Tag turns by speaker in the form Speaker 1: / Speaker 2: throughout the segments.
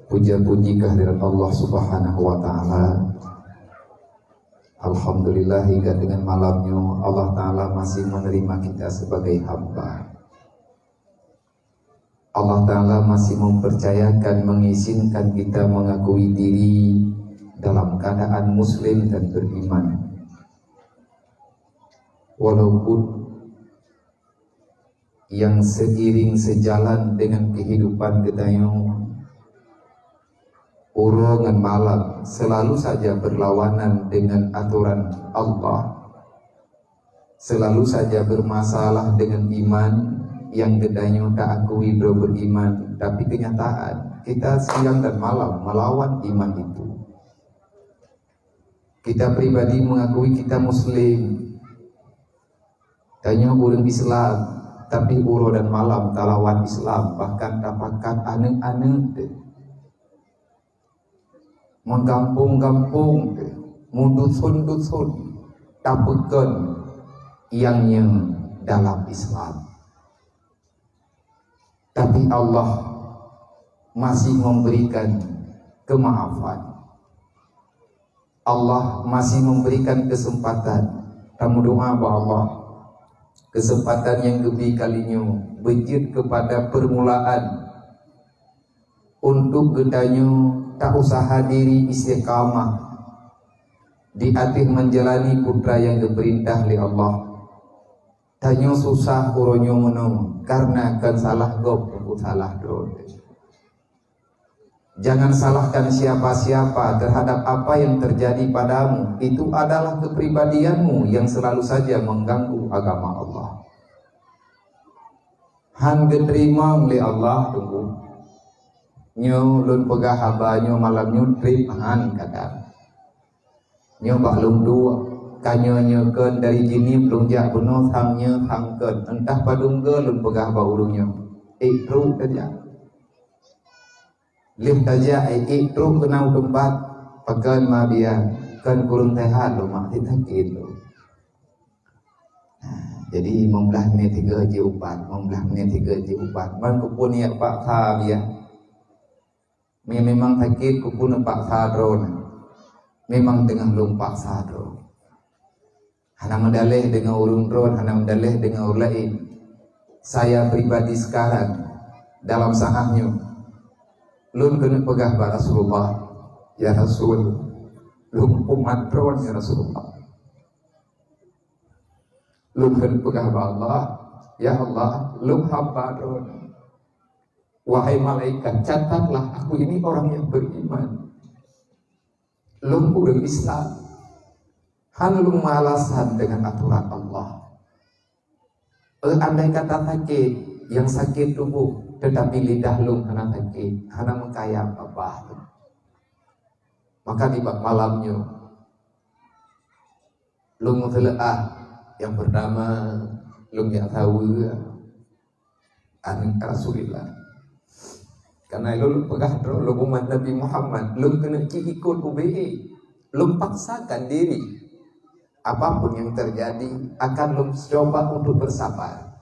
Speaker 1: Puja-puji kehadirat Allah Subhanahu wa Ta'ala. Alhamdulillah, hingga dengan malamnya Allah Ta'ala masih menerima kita sebagai hamba. Allah Ta'ala masih mempercayakan, mengizinkan kita mengakui diri dalam keadaan muslim dan beriman. Walaupun yang seiring sejalan dengan kehidupan kita yang urongan malam selalu saja berlawanan dengan aturan Allah, selalu saja bermasalah dengan iman yang gedanya tak akui beriman, tapi kenyataan kita siang dan malam melawan iman itu. Kita pribadi mengakui kita muslim, tanya orang Islam, tapi uro dan malam talawan Islam, bahkan dapatkan aneh-aneh, menggampung-gampung, mundusun-dusun, tapukan yang dalam Islam. Tapi Allah masih memberikan kemaafan. Allah masih memberikan kesempatan. Kamu doa bahwa Allah kesempatan yang lebih kalinya bejit kepada permulaan untuk gedanya tak usaha diri istiqamah di atas menjalani putra yang diperintah oleh Allah. Tanya susah uronyo menung karena kan salah gob salah do. Jangan salahkan siapa-siapa terhadap apa yang terjadi padamu. Itu adalah kepribadianmu yang selalu saja mengganggu agama Allah. Han diterima oleh Allah tunggu. Nyo lun pegah haba nyo malam nyo trip han kata. Nyo baklum dua kanyo nyo ken dari jini belum jak bunuh thangnya thangken entah padung ge lun pegah ba urungnya. Ikru saja. Lim saja ikru kenau tempat pakan mabia kan kurung tehat lo mak sakit lo. Jadi membelah ni 3 je upat, membelah ni 3 je upat. Man kupun ya pak tha dia. Memang sakit kupun pak sadron. Memang tengah lompak sadron. Hana mendalih dengan urung dron, hana mendalih dengan urung lain. Saya pribadi sekarang dalam saatnya lun kena pegah ba Rasulullah. Ya Rasul, lun umat dron ya Rasulullah. Lun kena pegah ba Allah. Ya Allah, lun hamba dron. Wahai malaikat, catatlah aku ini orang yang beriman. Lung urang Islam. Hanulung malasan dengan aturan Allah. Andai kata sakit, yang sakit tubuh, tetapi lidah lung hana sakit, hana mengkayam apa. Maka di malamnya, lung teleah yang pertama, lung yang tahu anak Rasulullah. Karena lu pegah lu umat Nabi Muhammad, lu kena ikut UBE, lu paksakan diri. Apapun yang terjadi akan lu coba untuk bersabar.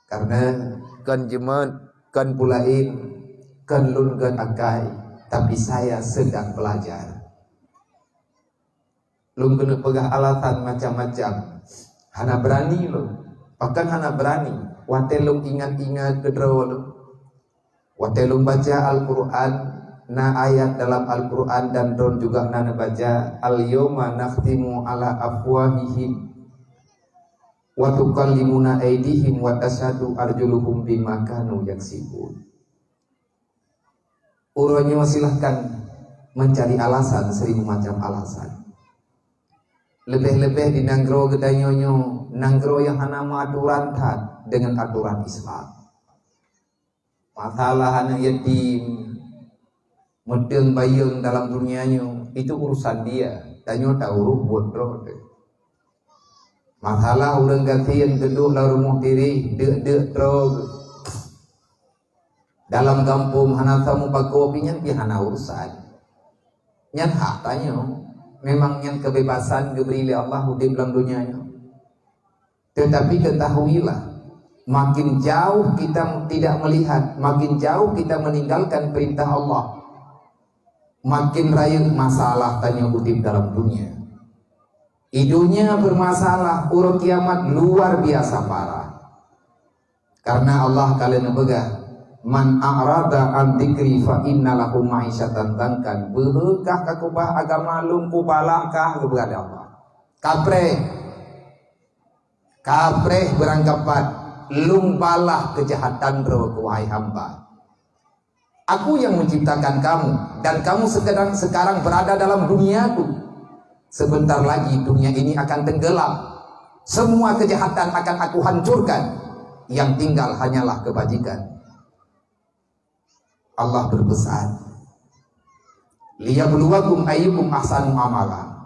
Speaker 1: Karena kan jemat, kan pulain, kan lun kan akai, tapi saya sedang belajar. Lu kena pegah alasan macam-macam. Hana berani lu, bahkan hana berani. Wate lu ingat-ingat kedro lu. Watelung baca Al-Quran, na ayat dalam Al-Quran dan don juga na baca al-yawma nakhtimu ala afwahihim wa tukallimuna aydihim wa tashhadu arjuluhum bima kanu yaksibun. Uronyo silahkan mencari alasan, 1000 macam alasan. Lebih-lebih di nanggro gedanyonyo, nanggro yang hana aturan tat dengan aturan Islam. Masalah anak yatim, medeng bayang dalam dunianya, itu urusan dia. Tanya tak urus buat roh. Masalah orang gatian gedung la rumah diri, dek roh. Dalam kampung hana tamu pakopi nyan pi hana urusan. Nyan hak tanya, memang nyan kebebasan diberi oleh Allah di dalam dunianya. Tetapi ketahuilah, makin jauh kita tidak melihat, makin jauh kita meninggalkan perintah Allah, makin raya masalah tanya kutip dalam dunia. Idunya bermasalah, urut kiamat luar biasa parah. Karena Allah kalian begah, man a'rada an dzikri fa inna lahu ma'isyatan dangkan. Beukah kakubah agama lung kubalakah kepada Allah. Kapreh beranggapan lung balah kejahatan roh wahai hamba. Aku yang menciptakan kamu dan kamu sekarang berada dalam duniaku. Sebentar lagi dunia ini akan tenggelam. Semua kejahatan akan aku hancurkan. Yang tinggal hanyalah kebajikan. Allah berpesan, liyabluwakum ayyukum ahsanu amala.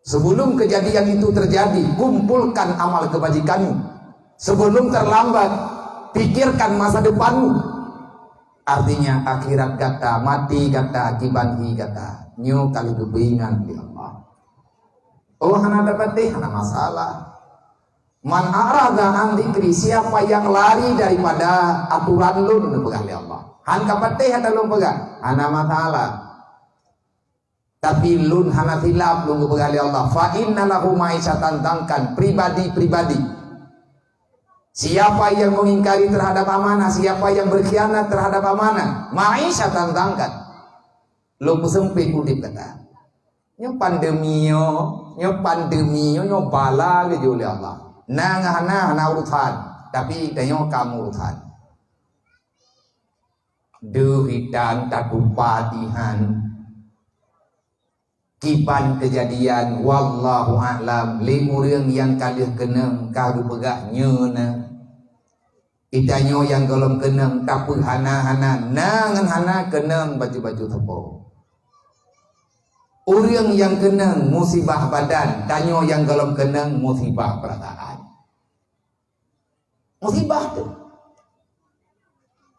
Speaker 1: Sebelum kejadian itu terjadi, kumpulkan amal kebajikanmu. Sebelum terlambat, pikirkan masa depanmu. Artinya akhirat kata, mati kata, akibanhi kata. Nyo kali kebingan di Allah. Oh, hana dapat hana masalah. Man a'rada an dzikri, siapa yang lari daripada aturan lun pegang Allah. Han kapateh ada lun pegang, hana masalah. Tapi lun hana tilap lun pegang Allah. Fa inna lahu ma'isyatan dangkan, pribadi-pribadi. Siapa yang mengingkari terhadap amanah, siapa yang berkhianat terhadap amanah, ma'isyatan dangkan. Lu sempit udip kata. Nyo pandemi nyo bala ke oleh Allah. Hana urusan, tapi danyo kamu urusan. Duritan tatupatihan. Kipan kejadian wallahu a'lam, limurang yang kalian kenang kau pegah nyuna. Itanyo yang golong kenang tapi hana nangan hana kenang baju-baju tepo. Orang yang kenang musibah badan, tanyo yang golong kenang musibah perasaan. Musibah tu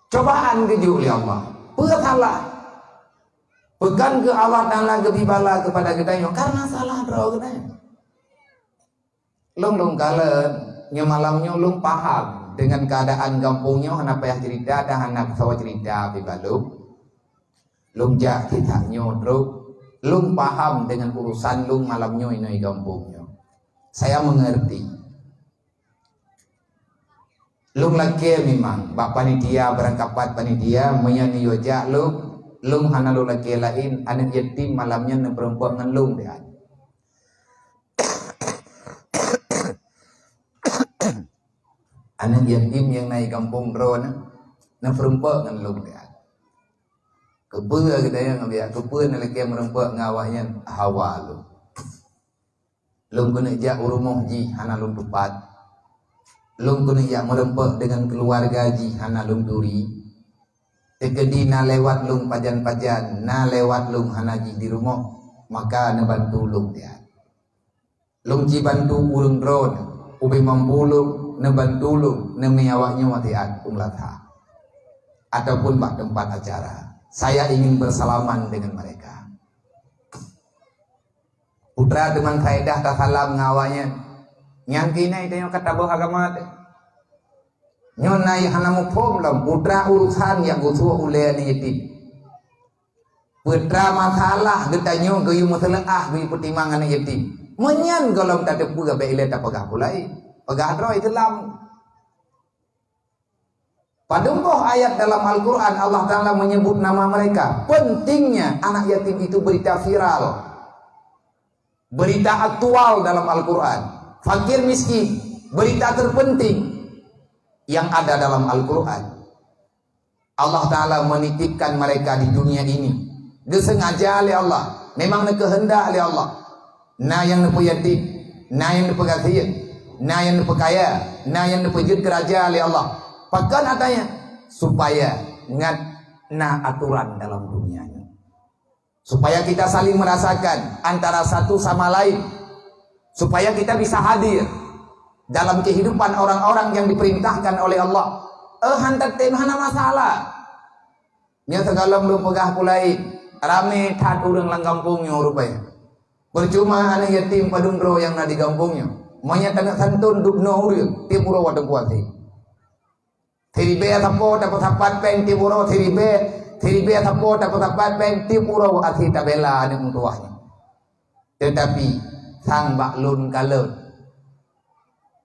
Speaker 1: cobaan keju oleh Allah. Salah pegang ke Allah Ta'ala kebibala kepada kita karena salah bro kita. Long kala nya malamnya long paham dengan keadaan kampungnya hana payah cerita ada hana sawa cerita bibaluk. Long jak kita nyodro long paham dengan urusan long malamnya ini kampungnya. Saya mengerti. Long laki memang bak panitia berangkapat panitia menyani yoja long hana lo laki lain anak yatim malamnya na perempuan ngan long dia. Anak yatim yang naik kampung drone na perempuan ngan long dia. Kebua kita yang biar kebua na laki perempuan ngawahnya hawa lo. Long kena jak urumuh ji hana long tepat. Long kena jak merempak dengan keluarga ji hana long duri. Tekedi na lewat lung pajan-pajan, na lewat lung hanaji di rumah, maka na bantu lung dia. Lung ji bantu urung drone, ubi mambulung, na bantu lung, na miyawaknya matian umlatha. Ataupun bak tempat acara. Saya ingin bersalaman dengan mereka. Putra dengan kaidah tasalam ngawanya, nyangkina itu yang kata bahwa agama nyonai hanamu pom lam putra urusan yang gusuh uleh ni yatim. Putra masalah getanyo gayu masalah gayu pertimbangan yatim. Menyan golong tak ada pula baik tak pegah pulai. Pegah roh itu lam. Pada ayat dalam Al-Quran Allah Ta'ala menyebut nama mereka. Pentingnya anak yatim itu berita viral, berita aktual dalam Al-Quran. Fakir miskin, berita terpenting yang ada dalam Al-Quran. Allah Ta'ala menitipkan mereka di dunia ini. Disengaja oleh Allah. Memang kehendak oleh Allah. Na yang nepu yatim, na yang nepu kasihan, na yang nepu kaya, na yang nepu jud kerajaan oleh Allah. Pakan adanya supaya ngat na aturan dalam dunianya. Supaya kita saling merasakan antara satu sama lain. Supaya kita bisa hadir dalam kehidupan orang-orang yang diperintahkan oleh Allah. Hantar tem hana masalah. Nya segala belum pegah pulai. Rame tat urang lang kampungnya rupanya. Percuma anak yatim padundro yang na di kampungnya. Manya tanah santun dubno urang tiap uro wadang kuati. Tiribe tapo dapat tapat peng tiburo tiribe tapo dapat tapat peng tiburo ati tabela ni mutuahnya. Tetapi sang baklun kalut,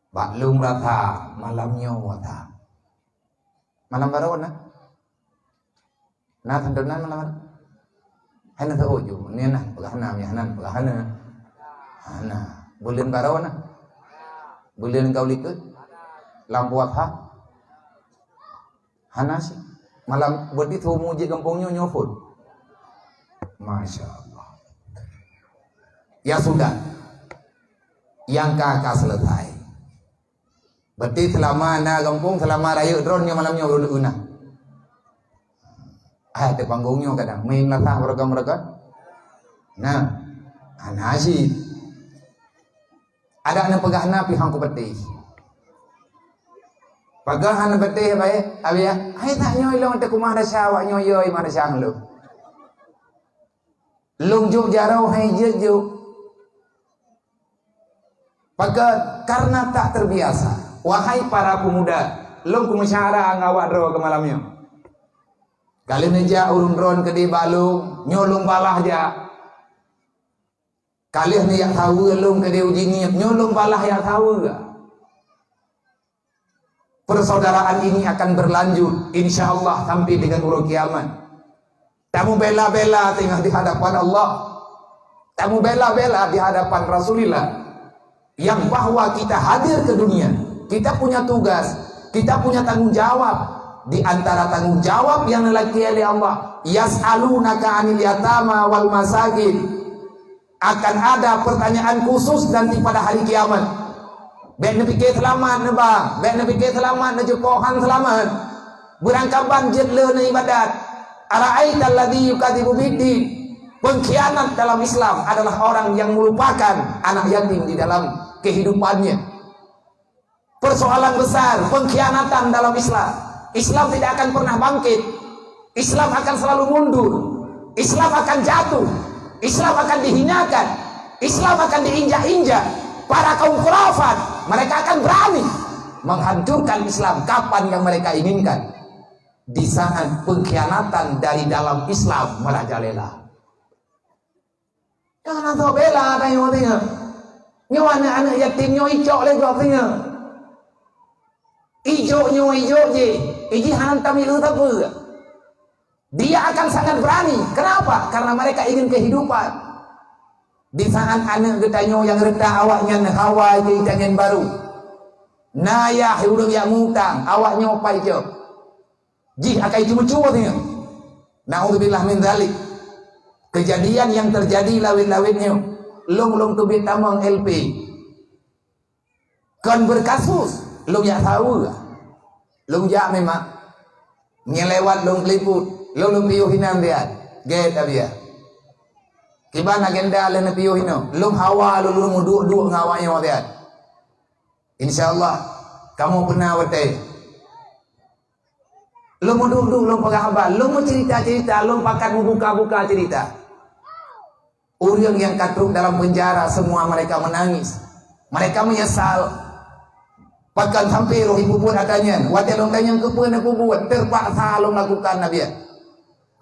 Speaker 1: baklun rata malamnya wata. Malam baru na tandonan malam baru. Hana sa ojo ni na pagahana mi hanan pagahana. Hana bulan baru na. Bulan kau likut lampu apa? Hana sih malam buat itu muji kampungnya nyofun. Masya Allah. Ya sudah, yang kakak selesai. Berarti selama na kampung selama raya dronnya malamnya udah una. Ada panggungnya kadang main latah mereka. Nah, hana sih. Ada anak pegahna pihang ku betih. Pagahan betih bae abia ai tak nyoy long te kumah da syawa nyoy mana syang lu. Lung juk jarau hai je juk. Karena tak terbiasa. Wahai para pemuda, lung ku masyara ngawak dro ke malamnya. Kali neja urun dron ke di balung, nyolong balah ja. Kali ni yang tahu lung ke di uji niat, nyolong balah yang tahu ga. Persaudaraan ini akan berlanjut insyaallah sampai dengan hari kiamat. Tamu bela-bela tengah di hadapan Allah. Tamu bela-bela di hadapan Rasulullah. Yang bahwa kita hadir ke dunia, kita punya tugas, kita punya tanggung jawab. Di antara tanggung jawab yang dilaki oleh Allah, yas'alunaka 'anil yatama wal masakin. Akan ada pertanyaan khusus nanti pada hari kiamat. Baik Nabi ke selamat ne bang, baik Nabi ke selamat ne jokohan selamat. Berangkapan jetle ne ibadat. Ara'aita alladhi yukadzibu biddin. Pengkhianat dalam Islam adalah orang yang melupakan anak yatim di dalam kehidupannya. Persoalan besar pengkhianatan dalam Islam. Islam tidak akan pernah bangkit. Islam akan selalu mundur. Islam akan jatuh. Islam akan dihinakan. Islam akan diinjak-injak. Para kaum khurafat, mereka akan berani menghancurkan Islam kapan yang mereka inginkan. Di saat pengkhianatan dari dalam Islam merajalela. Jangan tahu bela tanya tanya. Nyo anak-anak yatim nyo icok lego tanya. Ijo je, iji hantam itu apa? Dia akan sangat berani. Kenapa? Karena mereka ingin kehidupan. Di saat anak getanyo yang rendah awaknya hawa je jangan baru. Naya hurung yang mutang awaknya apa ijo? Ji akai cuma tanya. Naudzubillah min dzalik. Kejadian yang terjadi lawin-lawinnya long tu tamang LP. Kan berkasus, long ya tahu gak? Long ya memang ngelewat long keliput, long piu hinam dia. Get dia. Kiban agenda le piu hino, long hawa long duk ngawanya dia. Insyaallah kamu pernah wate. Long duk long pagahaban, long cerita-cerita, long pakat buka-buka cerita. Orang yang katruk dalam penjara semua mereka menangis. Mereka menyesal. Bahkan sampai roh ibu pun adanya. Wadah long tanya kepuan aku buat terpaksa long lakukan Nabi.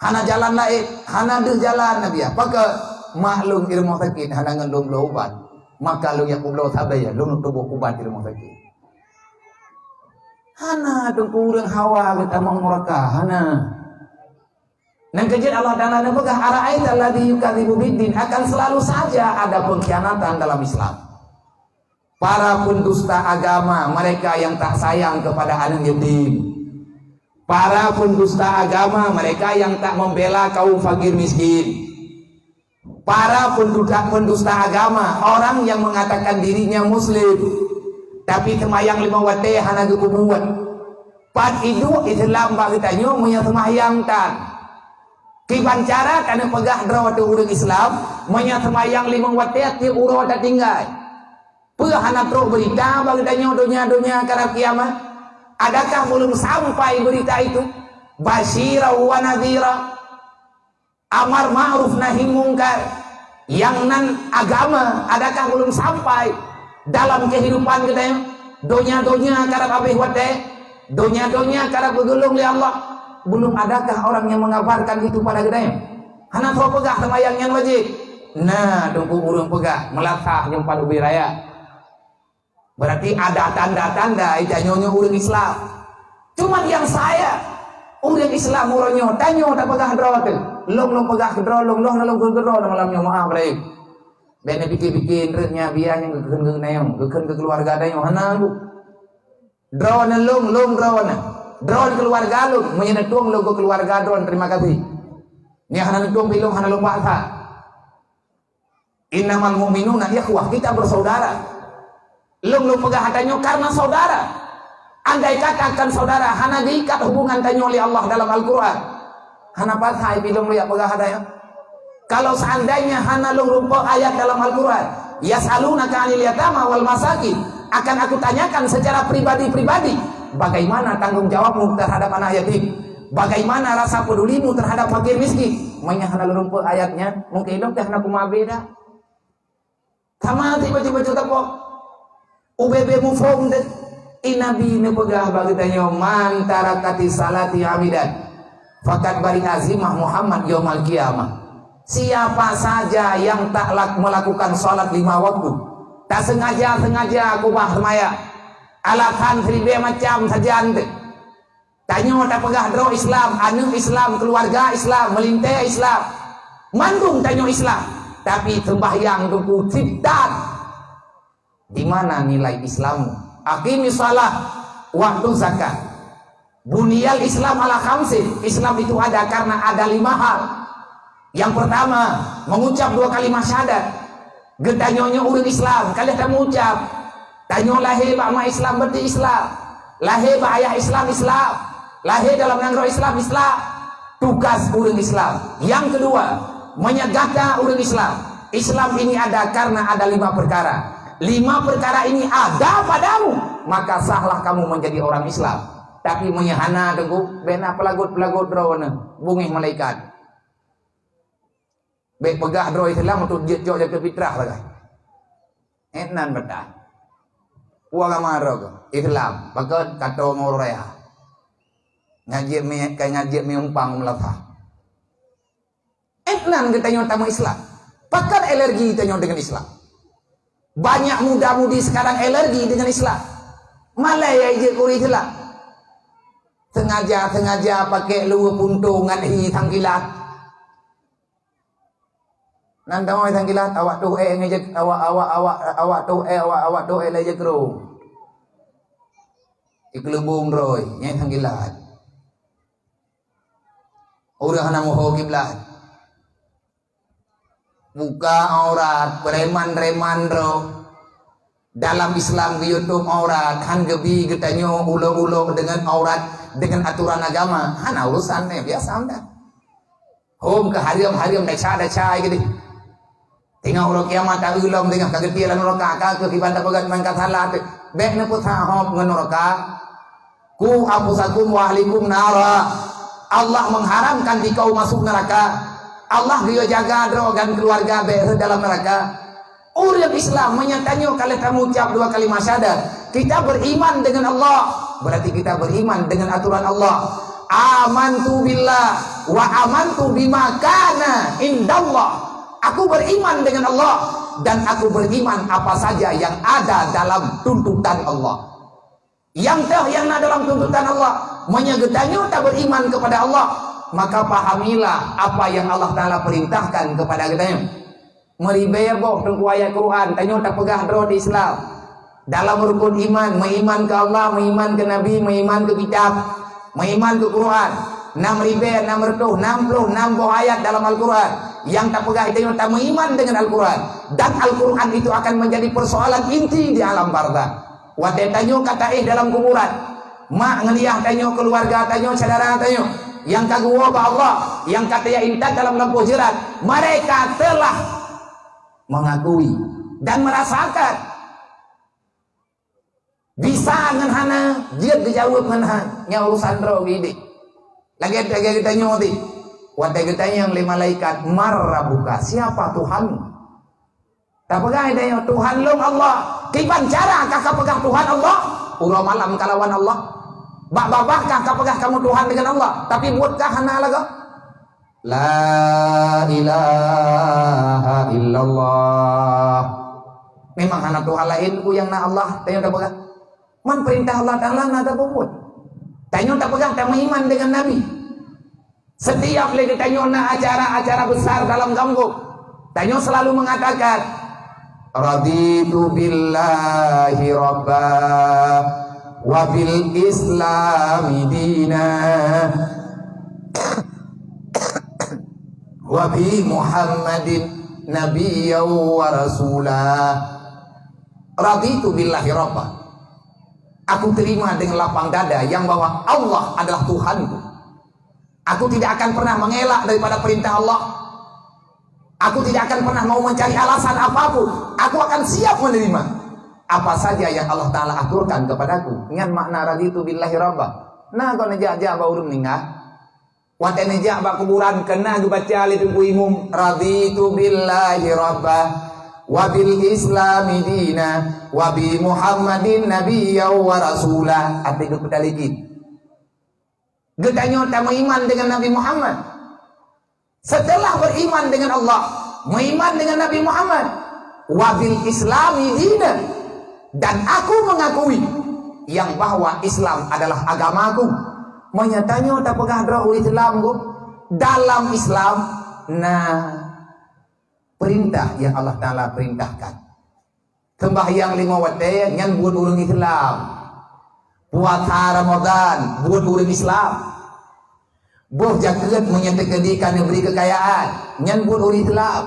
Speaker 1: Hana jalan lain, hana ada jalan Nabi. Maka maklum ilmu sakit hana ngendong lo ubat. Maka long yang kublo sabaya long tubuh ubat ilmu sakit. Hana dong kurang hawa kita mau mereka hana. Dan kejadian Allah Ta'ala apakah ara'aita alladhi yukadzibu biddin, akan selalu saja ada pengkhianatan dalam Islam. Para pendusta agama, mereka yang tak sayang kepada anak yatim. Para pendusta agama, mereka yang tak membela kaum fakir miskin. Para pendusta agama, orang yang mengatakan dirinya muslim tapi temayang 5 waktu hana gubuat. Pat itu Islam bagi tanyo menyemayangkan. Kiban cara kana pegah drawat urang Islam menyemayang 5 waktu ti uro tak tinggal. Hana pro berita bagi tanyo dunia karena kiamat. Adakah belum sampai berita itu? Basyira wa nadhira. Amar ma'ruf nahi mungkar. Yang nan agama adakah belum sampai dalam kehidupan kita? Dunia karena kabeh wate Donya-donya kada bergelung li Allah. Belum adakah orang yang mengabarkan itu pada gedanya? Hana tau pegah semayang yang wajib. Nah, tunggu urung pegah melatah yang pada biraya. Berarti ada tanda-tanda itu nyonya urang Islam. Cuman yang saya urang Islam uronyo tanyo tak pegah draw tu. Long pegah draw long draw malamnya maaf baik. Bene bikin renya biaya yang gekeun nayon, gekeun ke keluarga dayo hana lu. Draw na long draw na. Draw keluarga lu, menyenetung lu ke keluarga draw terima kasih. Ni hana netung bilong hana lu bahasa. Innamal mu'minuna ikhwah, kita bersaudara. Long pegah tanyo karena saudara. Andai katakan saudara hana diikat hubungan tanyo oleh Allah dalam Al-Qur'an. Hana pasai bilong lu ya pegah tanyo. Kalau seandainya hana lu rupa ayat dalam Al-Qur'an, yas'alunaka 'anil yatama wal masakin, akan aku tanyakan secara pribadi-pribadi, bagaimana tanggung jawabmu terhadap anak yatim? Bagaimana rasa pedulimu terhadap fakir miskin? Manya hana lu rupa ayatnya, mungkin dong teh hana kumaha beda. Sama tiba-tiba tepok. UBB mufhum deh. Inabi ne pegah bagi tanyo man tarakati salati amidan. Fakat bari azimah Muhammad yaumal qiyamah. Siapa saja yang tak melakukan sholat 5 waktu, tak sengaja aku bahmaya, alasan seribu macam saja ante. Tanyo tak pegah draw Islam, anu Islam, keluarga Islam, melintai Islam, mandung tanyo Islam, tapi sembahyang tuku ciptaan. Di mana nilai Islam? Aqimi shalah, waktu zakat. Buniyal Islam ala khamsin. Islam itu ada karena ada 5 hal. Yang pertama, mengucap 2 kalimat syahadat. Gedanyonya urang Islam, kalian tak mengucap. Tanyo lahir bama Islam berarti Islam. Lahir ba ayah Islam. Lahir dalam nangro Islam. Tugas urang Islam. Yang kedua, menyegahkan urang Islam. Islam ini ada karena ada 5 perkara. 5 perkara ini ada padamu, maka sahlah kamu menjadi orang Islam. Tapi menyahana dengku bena pelagut rawana bungih malaikat. Baik pegah draw Islam untuk jauh jaga fitrah lagi. Enan betah. Uang amarog Islam, pakai kata ngoraya. Ngajib mi umpang melatah. Enan kita nyo tamu Islam. Pakai alergi kita nyo dengan Islam. Banyak muda-mudi sekarang alergi dengan Islam. Malaya je kuri Islam. Sengaja pakai luar puntungan tangkilat. Nanda mau tangkilat awak tu ngejek awak tu lagi kru. Iklubung roy nyai tangkilat. Urang hana moho kiblat. Buka aurat preman ro. Dalam Islam di YouTube aurat han gebi getanyo ulo dengan aurat dengan aturan agama. Hana urusannya biasa anda. Hom ke hariam daca gitu. Tinggal orang kiamat tak ulam dengan kegetiran neraka ke ibadah pegat mangkat salat bek ne pun sahop neraka ku apusakum wa ahlikum nara. Allah mengharamkan di kau masuk neraka. Allah dia jaga drogan keluarga bek dalam neraka. Orang Islam menyatanya kalau kamu ucap 2 kalimat syahadat, kita beriman dengan Allah, berarti kita beriman dengan aturan Allah. Amantu billah wa amantu bima kana indallah. Aku beriman dengan Allah dan aku beriman apa saja yang ada dalam tuntutan Allah. Yang ada dalam tuntutan Allah, menyegetannya tak beriman kepada Allah, maka pahamilah apa yang Allah Ta'ala perintahkan kepada kita. Meribaya boh tengku ayat Quran, tanya tak pegah draw di Islam. Dalam rukun iman, mengiman ke Allah, mengiman ke Nabi, mengiman ke kitab, mengiman ke Quran. 60 ayat dalam Al-Quran. Yang tak pegah itu tak beriman dengan Al-Quran, dan Al-Quran itu akan menjadi persoalan inti di alam barzakh. Wadai tanyo kata dalam kuburan, mak ngeliah tanyo keluarga tanyo saudara tanyo yang kagua ba Allah, yang kata ya intat dalam lampu jerat, mereka telah mengakui dan merasakan bisa ngenhana dia dijawab ngenhanya urusan roh gini. Lagi kita nyoti. Watai ketanya yang 5 malaikat marrabuka, siapa Tuhan? Tak pegang dia Tuhan long Allah. Kiban cara kakak pegang Tuhan Allah. Urang malam kalawan Allah. Babahkah kapagah kamu Tuhan dengan Allah, tapi buatkah hana laga? La ilaha illallah. Memang hana Tuhan lain ku yang na Allah, tanya tak pegang. Man perintah Allah Ta'ala na tak buat. Tanya tak pegang, tak iman dengan Nabi. Setiap lagi tanya na acara-acara besar dalam kampung, tanya selalu mengatakan, raditu billahi rabba wa bil islami dina wa bi Muhammadin nabiyyan wa rasulah. Raditu billahi rabba. Aku terima dengan lapang dada yang bahwa Allah adalah Tuhanku. Aku tidak akan pernah mengelak daripada perintah Allah. Aku tidak akan pernah mau mencari alasan apapun. Aku akan siap menerima apa saja yang Allah Ta'ala aturkan kepadaku. Dengan makna raditu billahi rabba. Nah kau nejak-jak bau meninggal. Wate nejak bak kuburan kena gue baca itu imum. Raditu billahi rabba wa bil islami dina wa bi Muhammadin nabiyyan wa rasulah. Arti gue pedalikin. Getanya tak beriman dengan Nabi Muhammad. Setelah beriman dengan Allah, beriman dengan Nabi Muhammad, wabil islami dina, dan aku mengakui yang bahwa Islam adalah agamaku. Menyatanya tak pegah drau Islam ku. Dalam Islam, nah perintah yang Allah Ta'ala perintahkan. Sembahyang 5 waktu yang buat orang Islam. Puasa Ramadan buat orang Islam. Boh jagat menyedekadikan yang beri kekayaan yang buat orang Islam.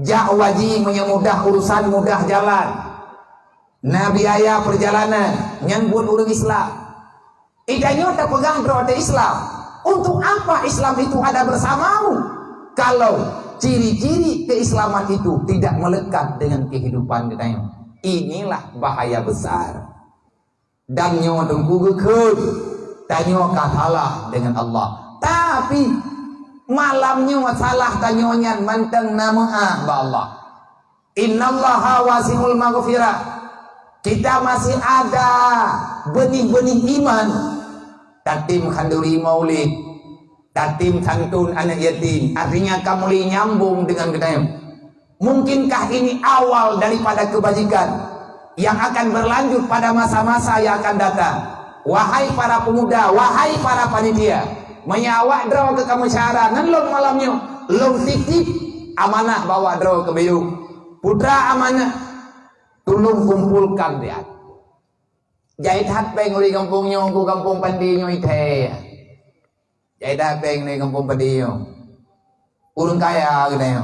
Speaker 1: Jak wajib menyemudah urusan mudah jalan. Nabi ayah perjalanan yang buat orang Islam. Idanya tak pegang berada Islam. Untuk apa Islam itu ada bersamamu? Kalau ciri-ciri keislaman itu tidak melekat dengan kehidupan kita. Inilah bahaya besar. Dan nyawa tunggu gekut tanya katalah dengan Allah. Tapi malamnya masalah tanyonya manteng nama Allah. Innallaha wasi'ul maghfirah. Kita masih ada benih-benih iman. Tatim khanduri maulid, tatim santun anak yatim. Artinya kamu nyambung dengan kita. Mungkinkah ini awal daripada kebajikan yang akan berlanjut pada masa-masa yang akan datang? Wahai para pemuda, wahai para panitia, menyawak draw ke kamu syara ngelong malamnya, long titip amanah bawa draw ke bayu. Putra amanah, tolong kumpulkan dia. Jahit hat peng uri kampungnya, ku kampung pandinya ite. Jahit hat peng ni kampung pandinya. Urung kaya gitu ya.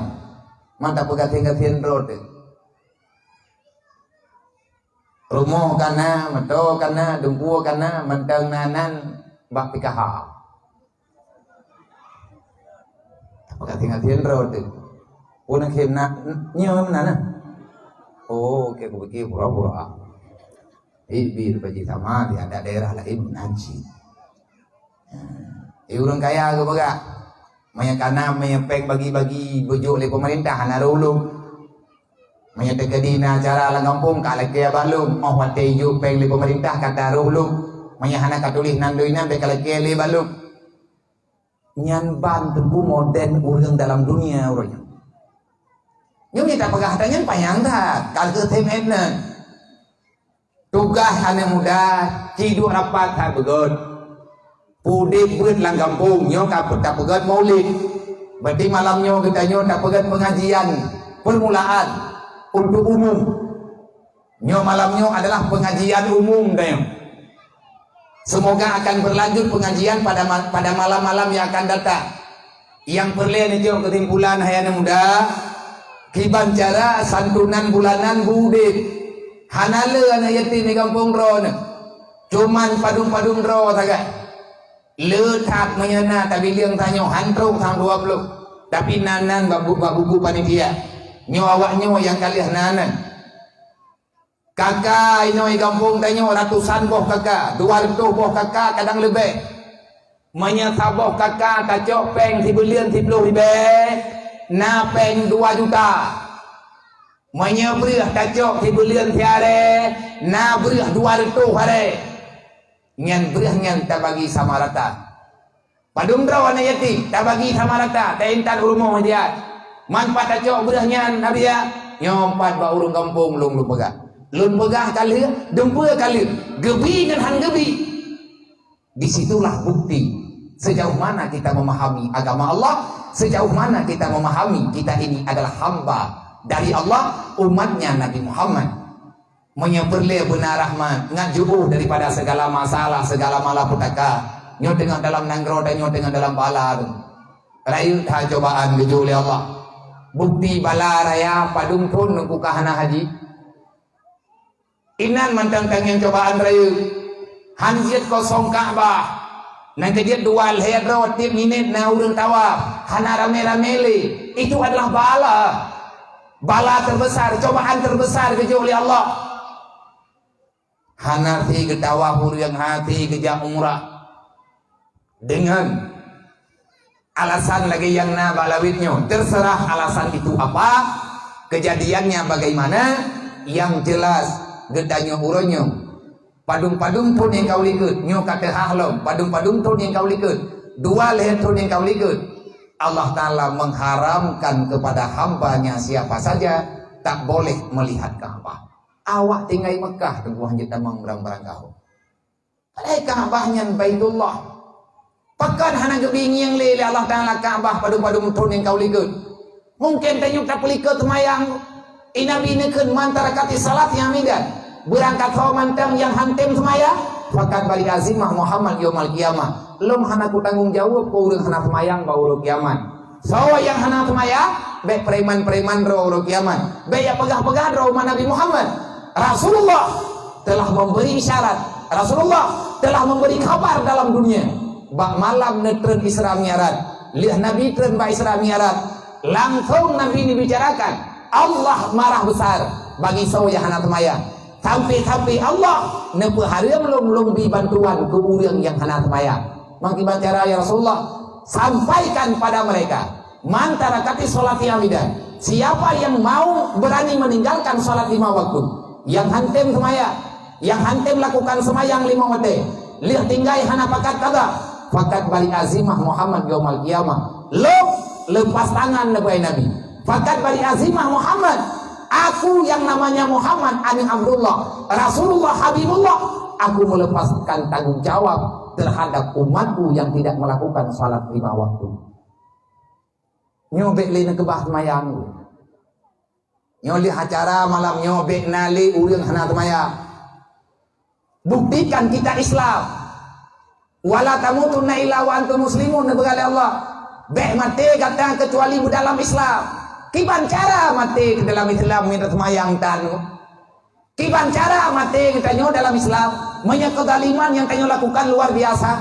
Speaker 1: Mantap pegatin-gatin road. Rumah kana, mato kana, dumpu kana, mentang nanan, bak pikaha. Pegatin-gatin road. Unang kim na, nyawa mana? Oh, kayak begitu pura-pura. Ibi bagi sama di ada daerah lain menanci. Urang kaya ke baga. Maya kana meyepek bagi-bagi bujuk oleh pemerintah hana ulung. Maya tegedina acara lang kampung kalak kaya balung. Oh wate yu peng oleh pemerintah kata ulung. Maya hana katulih nandoinan be kalak kaya le balung. Nyan ban tunggu modern urang dalam dunia urang. Yung kita pegah tanya payang tak kalau ke temen tugas anak muda tidur rapat tak begot pudik beut lang kampung nyo kaput tak begot maulid berarti malamnya kita nyo tak begot pengajian permulaan untuk umum nyo malamnya adalah pengajian umum kayo. Semoga akan berlanjut pengajian pada malam-malam yang akan datang. Yang perlian itu kesimpulan hai anak muda kiban cara santunan bulanan budik hanale anak yatim di kampung ro cuman padung-padung ro saja letak menyana tapi liang tanyo hantruk tang 20 tapi nanan babu panitia nyo awak nyo yang kalian nanan kakak ino di kampung tanyo ratusan boh kakak 200 boh kakak kadang lebih menyata boh kakak kacok peng 10 ribe na peng 2 juta menyebrih tacok di belian tiare na brih 200 hari Ngan berah ngan tak bagi sama rata. Padum draw anak yatim tak bagi sama rata. Tak intan urung dia. Manfaat acok berah ngan nabi ya. Nyompat ba urung kampung lung lu pegah. Lun pegah kali dempa kali. Gebi ngan han gebi. Disitulah bukti sejauh mana kita memahami agama Allah, sejauh mana kita memahami kita ini adalah hamba dari Allah, umatnya Nabi Muhammad. Menyebelih benar rahmat, ngajuh daripada segala masalah, segala malapetaka. Nyo tengah dalam nanggro dan nyo tengah dalam bala. Rayu dah cobaan geju oleh Allah. Bukti bala raya padung pun nungku kahana haji. Inan mantang-tang yang cobaan rayu. Hanjit kosong Ka'bah. Nanti dia dual hedro tiap minit na urang tawaf. Hana rame-ramele. Itu adalah bala. Bala terbesar, cobaan terbesar keju oleh Allah. Hanarti ke tawaf urang hati keja umrah. Dengan alasan lagi yang na balawitnya. Terserah alasan itu apa, kejadiannya bagaimana, yang jelas gedanya uronyo. Padung-padung pun yang kau likut, nyo kata hahlom, padung-padung pun yang kau likut, dua leher pun yang kau likut. Allah Ta'ala mengharamkan kepada hambanya siapa saja tak boleh melihat Ka'bah. Awak tinggal Mekah tunggu hanjit tamang berang-berang kau. Ka'bahnya Baitullah. Pekan hana gebingi yang lele Allah Ta'ala Ka'bah padung-padung pun yang kau likut. Mungkin tanyuk tak pelikut temayang. Inabi nekun mantara kati salat yang midan. Berangkat kau mantang yang hantem semaya. Fakat balik azimah Muhammad yomal kiamah. Lom hana ku tanggung jawab ku urang hana semayang ba urang kiamat. So yang hana semaya be preman-preman ro urang kiamat. Be ya pegah-pegah ro Nabi Muhammad. Rasulullah telah memberi isyarat. Rasulullah telah memberi kabar dalam dunia. Bak malam netren Isra Mi'raj. Lihat Nabi tren ba Isra Mi'raj. Langsung Nabi ini bicarakan. Allah marah besar bagi so yang hana semaya. Sampai Allah nepe hari belum bantuan ke urang yang hana semaya. Mangki bacara ya Rasulullah, sampaikan pada mereka mantara kati salat yamidan. Siapa yang mau berani meninggalkan salat 5 waktu, yang hantem semaya, yang hantem lakukan semayang 5 waktu, lihat tinggai hana pakat kada, fakat balik azimah Muhammad yaumul qiyamah. Lepas tangan Nabi. Fakat balik azimah Muhammad. Aku yang namanya Muhammad Aning Abdullah Rasulullah Habibullah, aku melepaskan tanggung jawab terhadap umatku yang tidak melakukan salat 5 waktu. Nyobek lina kebah semayang. Nyoli acara malam nyobek nali urang hana semayang. Buktikan kita Islam. Wala tamutunna illa wa antum muslimun negara Allah. Bek mati kata kecuali dalam Islam. Kiban cara mati ke dalam Islam minta semayang tanu. Kiban cara mati kita nyo dalam Islam banyak kedaliman yang kanyo lakukan luar biasa.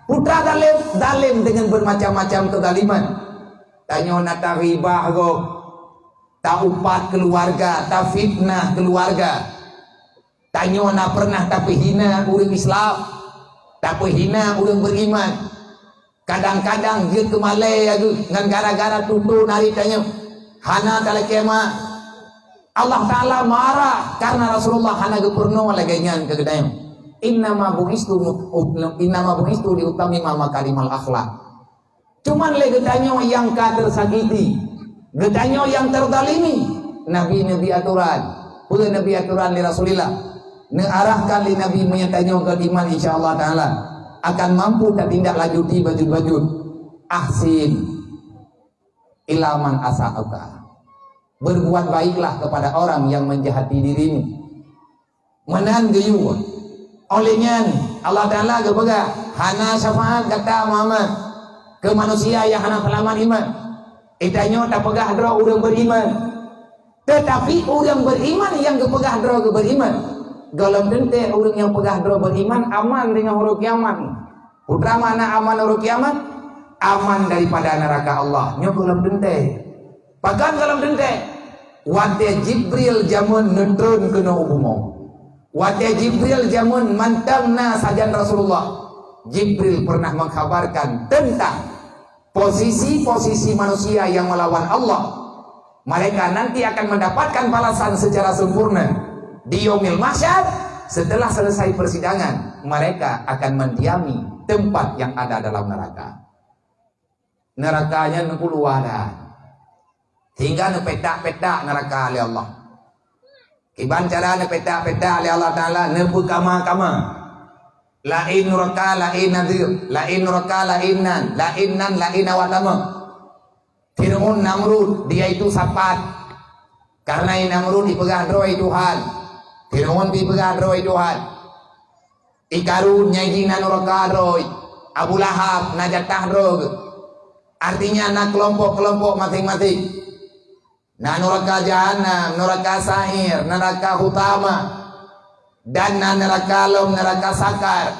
Speaker 1: Putra dalim dengan bermacam-macam kedaliman. Tanyo nata ribah go, tak upat keluarga, tak fitnah keluarga. Tanyo na pernah tapi hina urang Islam, tapi hina urang beriman. Kadang-kadang dia kemalai agu ngan gara-gara tutu nari tanyo. Hana kala kema Allah Ta'ala marah karena Rasulullah hana gepurno lagaian kegedayan. Innama bu'istu liutamima makarimal akhlak. Cuman le gedanyo yang tersakiti, gedanyo yang terdalimi, Nabi aturan, pula Nabi aturan li Rasulillah. Nearahkan li Nabi menyatanyo ke iman insyaallah Ta'ala akan mampu tak tindak lanjuti bajut-bajut. Ahsin ilaman asa'uka. Berbuat baiklah kepada orang yang menjahati dirimu. Menan geyu. Olehnya Allah Ta'ala kepada hana syafaat kata Muhammad ke manusia yang hana selamat iman. Itanya tak pegah dro urang beriman. Tetapi urang beriman yang kepegah dro ke beriman. Golong dente urang yang pegah dro beriman aman dengan huruf kiamat. Putra mana aman huruf kiamat? Aman daripada neraka Allah. Nyo golong dente. Pakan dalam dente wate Jibril jamun netrun kena ubumo. Wate Jibril jamun mantangna sajan Rasulullah. Jibril pernah mengkabarkan tentang posisi-posisi manusia yang melawan Allah. Mereka nanti akan mendapatkan balasan secara sempurna di yaumil mahsyar setelah selesai persidangan. mereka akan mendiami tempat yang ada dalam neraka. Nerakanya nepuluh wadah. Hingga nepetak-petak neraka oleh Allah. Iban cara nepetak-petak oleh Allah Ta'ala nepukama-kama. Lain neraka, lain nadir, lain neraka, lainan, lain awatama. Fir'aun Namrud, dia itu sapat. Karena Namrud dipegang roh Tuhan. Fir'aun dipegang roh Tuhan. Ikarun nyajina neraka roh. Abu Lahab najatah roh. Artinya anak kelompok-kelompok masing-masing. Nah neraka jahanam, neraka sa'ir, neraka hutama, dan neraka lom, neraka sakar,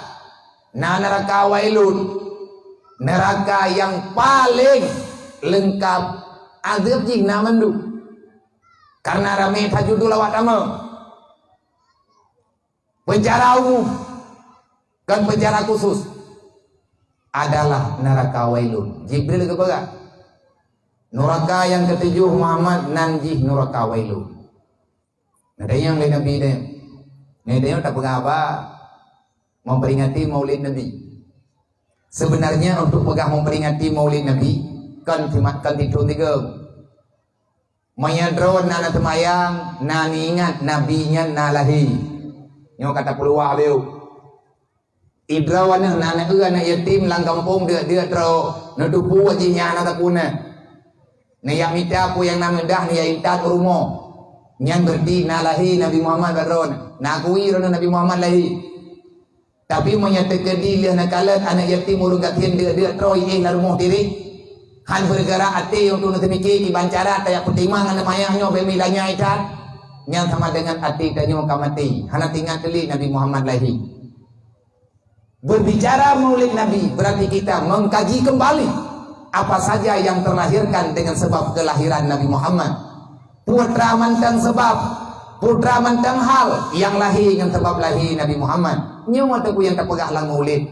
Speaker 1: neraka wailun, neraka yang paling lengkap azab jing namandu. Karena ramai tajudul awak nama. Penjara umum dan penjara khusus adalah neraka wailun. Jibril kepada neraka yang ketujuh Muhammad nanjih neraka wailun. Ada yang lain Nabi dia. Dia tak apa memperingati Maulid Nabi. Sebenarnya untuk pegang memperingati Maulid Nabi kan itu tiga. Mayadron nana temayang, nani ingat nabinya nalahi. Nyo kata peluah beliau. Idrawana nana anak yatim lang kampung dia tro nudupu wajinya anak tapuna. Yang minta aku yang nama dah ni yang intat rumah. Yang berdi nalahi Nabi Muhammad baron. Nakui rona Nabi Muhammad lahi. Tapi menyatakan dia nak kalat anak yatim urung gatian dia troi lah rumah diri. Han bergerak hati untuk nanti mikir kibancara tayak pertimbangan mayahnya bemilanya ikat. Yang sama dengan hati tanya kamati. Hana tinggal teli Nabi Muhammad lahi. Berbicara Maulid Nabi berarti kita mengkaji kembali apa saja yang terlahirkan dengan sebab kelahiran Nabi Muhammad. Putra mantang sebab, putra mantang hal yang lahir dengan sebab lahir Nabi Muhammad. Nyawa tu yang tak pegah lang Maulid.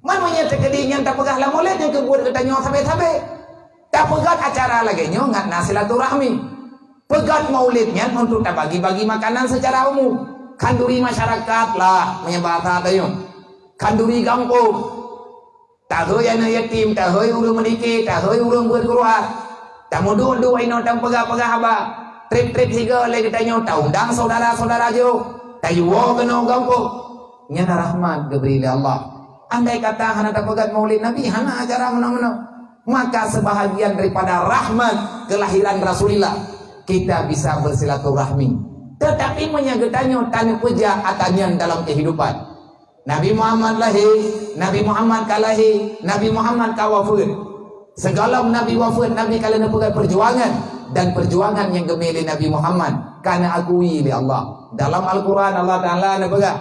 Speaker 1: Mana terkedi yang tak pegah lang Maulid yang kebuat katanya sampai-sampai. Tak pegat acara lagi nyo ngat silaturahmi. Pegat Maulidnya untuk tak bagi-bagi makanan secara umum. Kanduri masyarakat lah menyebata tayo. Kanduri kampung. Tahoy anak yatim, tahoy urung medikit, tahoy urung buat Quran. Tak mudu-mudu ino tang pegah-pegah haba. Trip-trip siga le kita nyo undang saudara-saudara jo. Tayuwo kena kampung. Nyata rahmat geberi Allah. Andai kata hana tak pegat Maulid Nabi, hana acara mana-mana. Maka sebahagian daripada rahmat kelahiran Rasulullah kita bisa bersilaturahmi. Tetapi menyagetannya tanya puja atanyan dalam kehidupan. Nabi Muhammad lahir, Nabi Muhammad kalahi, Nabi Muhammad kawafud. Segala Nabi wafud, Nabi kala pegang perjuangan dan perjuangan yang gemili Nabi Muhammad karena akui oleh Allah. Dalam Al-Quran Allah Ta'ala pegang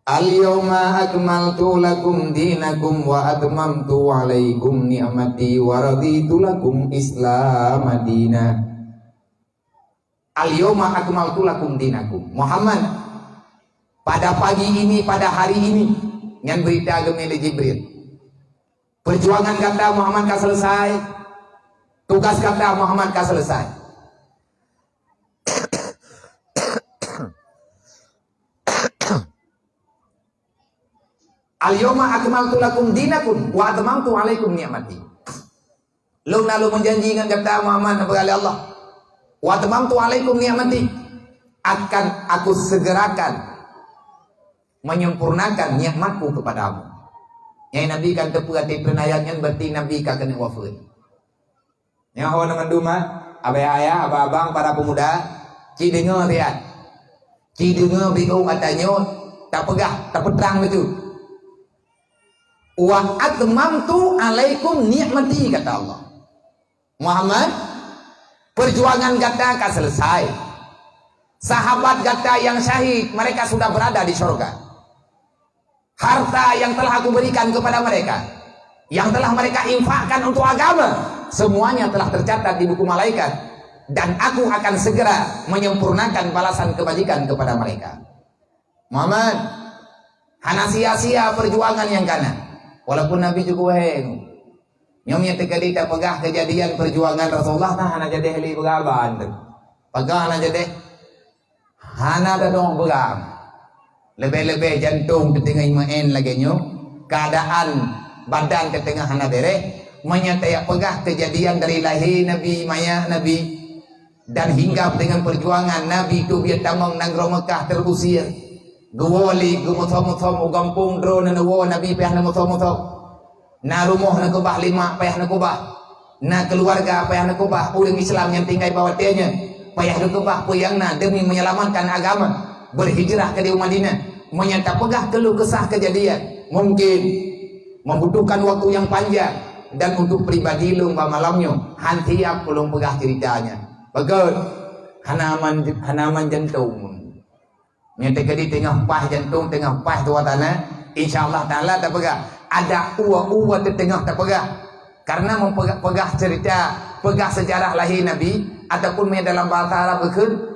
Speaker 1: Al-yawma akmaltu lakum dinakum wa atmamtu alaikum ni'mati wa raditu lakum Islam madina. Al-yawma akmaltu lakum dinakum. Muhammad, pada pagi ini, pada hari ini, yang berita gemili Jibril. Perjuangan kata Muhammad kan selesai. Tugas kata Muhammad kan selesai. Al-yawma akmaltu lakum dinakum wa atmamtu alaikum ni'mati. Lalu menjanji dengan kata Muhammad kepada Allah, wa atmamtu alaikum ni'mati, akan aku segerakan menyempurnakan nikmatku kepadamu. Yang Nabi kan tepuk-hati penayangnya berarti Nabi kan kena wafat. Yang hawa dengan duma, abaya, abang, para pemuda, ci dengar lihat. Ci dengar bingung katanya, tak pegah, tak pedang betul. Wa atmamtu alaikum ni'mati kata Allah. Muhammad, perjuangan kata akan selesai. Sahabat kata yang syahid, mereka sudah berada di surga. Harta yang telah aku berikan kepada mereka, yang telah mereka infakkan untuk agama, semuanya telah tercatat di buku malaikat. Dan aku akan segera menyempurnakan balasan kebajikan kepada mereka. Muhammad, hana sia-sia perjuangan yang kanan. Walaupun Nabi juga heng, nyomnya tekali tak pegah kejadian perjuangan Rasulullah nah hana jadi heli begaban, pegah hana jadi hana ada dong begang. Lebih-lebih jantung tengah main lagi nyo, keadaan badan tengah hana bereh, menyatakan pegah kejadian dari lahir Nabi Maya Nabi dan hingga dengan perjuangan Nabi tu biar tamang nanggro Mekah terusir. Guwali gumuthom-muthom ugampung dro na nawo Nabi payah na muthom-muthom. Na rumah na kubah lima payah na kubah. Na keluarga payah na kubah. Orang Islam yang tinggal bawah tianya payah na kubah puyang na demi menyelamatkan agama. Berhijrah ke di Madinah. Menyata pegah keluh kesah kejadian. Mungkin membutuhkan waktu yang panjang. Dan untuk pribadi lu malamnya hanti aku lu pegah ceritanya. Bagus. Hanaman jantung. Nyata di tengah pah jantung, tengah pah tua tanah, insyaAllah ta'ala tak pegah. Ada uwa-uwa di tengah tak pegah. Karena mempegah cerita, pegah sejarah lahir Nabi, ataupun dalam bahasa Arab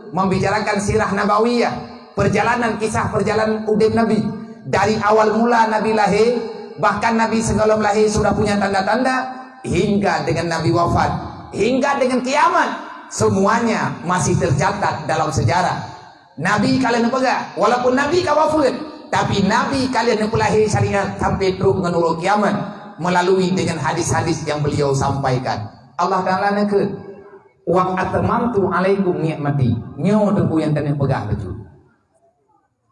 Speaker 1: membicarakan sirah Nabawiyah, perjalanan kisah perjalanan udip Nabi. Dari awal mula Nabi lahir, bahkan Nabi sebelum lahir sudah punya tanda-tanda, hingga dengan Nabi wafat, hingga dengan kiamat, semuanya masih tercatat dalam sejarah. Nabi kalian pegang, walaupun Nabi kawafud, tapi Nabi kalian pelahir syariat sampai terus menurut kiamat melalui dengan hadis-hadis yang beliau sampaikan. Allah Taala nakut, wa atmamtu alaikum ni'mati, nyo tengku yang kalian pegang betul.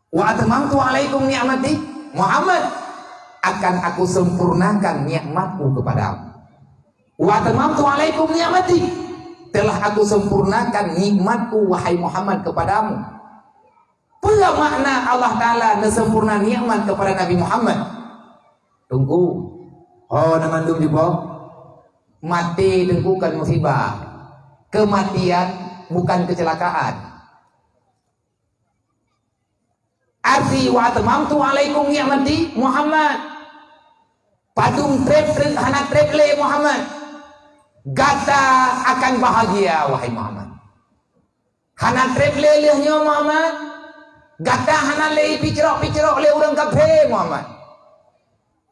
Speaker 1: Wa atmamtu alaikum ni'mati, Muhammad akan aku sempurnakan nikmatku kepadamu. Wa atmamtu alaikum ni'mati, telah aku sempurnakan nikmatku wahai Muhammad kepadamu. Apa makna Allah Ta'ala sempurna nikmat kepada Nabi Muhammad? Tunggu. Oh, namandum juga. Mati tengku kan musibah. Kematian bukan kecelakaan. Arti wa atmamtu alaikum ni'mati Muhammad. Padung hana treble Muhammad. Gata akan bahagia wahai Muhammad. Hana treble lehnya Muhammad. Gata hana lei picrok le orang kafir Muhammad.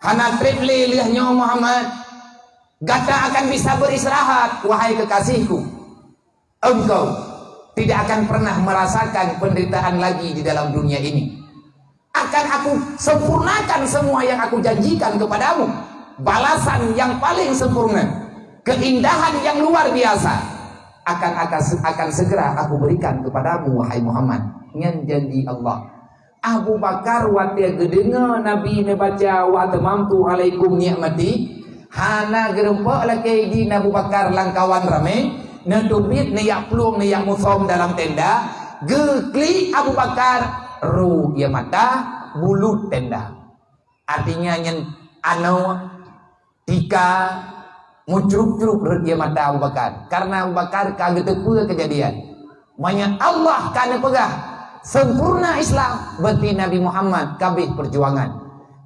Speaker 1: Hana treble lehnya Muhammad. Gata akan bisa beristirahat wahai kekasihku. Engkau tidak akan pernah merasakan penderitaan lagi di dalam dunia ini. Akan aku sempurnakan semua yang aku janjikan kepadamu. Balasan yang paling sempurna, keindahan yang luar biasa akan segera aku berikan kepadamu wahai Muhammad. Yang janji Allah. Abu Bakar watia gedenga Nabi ne baca wa tamamtu alaikum ni'mati, hana gerempok laki di Abu Bakar langkawan rame ne tubit ne yak pluang ne yak musom dalam tenda gekli Abu Bakar ru ya mata bulut tenda. Artinya nyen ano tika mucruk-cruk ya mata Abu Bakar karena Abu Bakar kaget kejadian. Manya Allah kana pegah sempurna Islam berarti Nabi Muhammad kabeh perjuangan.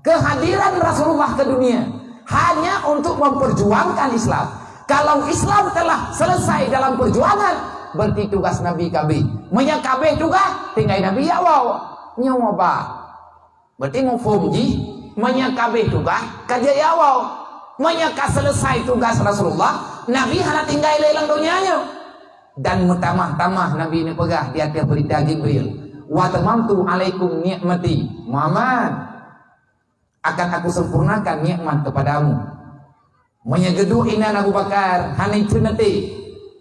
Speaker 1: Kehadiran Rasulullah ke dunia hanya untuk memperjuangkan Islam. Kalau Islam telah selesai dalam perjuangan, berarti tugas Nabi kabeh. Manya kabeh tugas tinggal Nabi ya wow. Nyawa ba. Berarti mau fumji manya kabeh tugas kaja ya wow. Manya ka selesai tugas Rasulullah, Nabi hanya tinggal lelang dunianya. Dan mutamah-tamah Nabi ini pegah di atas berita Jibril. Wa tamamtu alaikum ni'mati Muhammad, akan aku sempurnakan nikmat kepadamu. Menyegedu ina Abu Bakar hanai cenati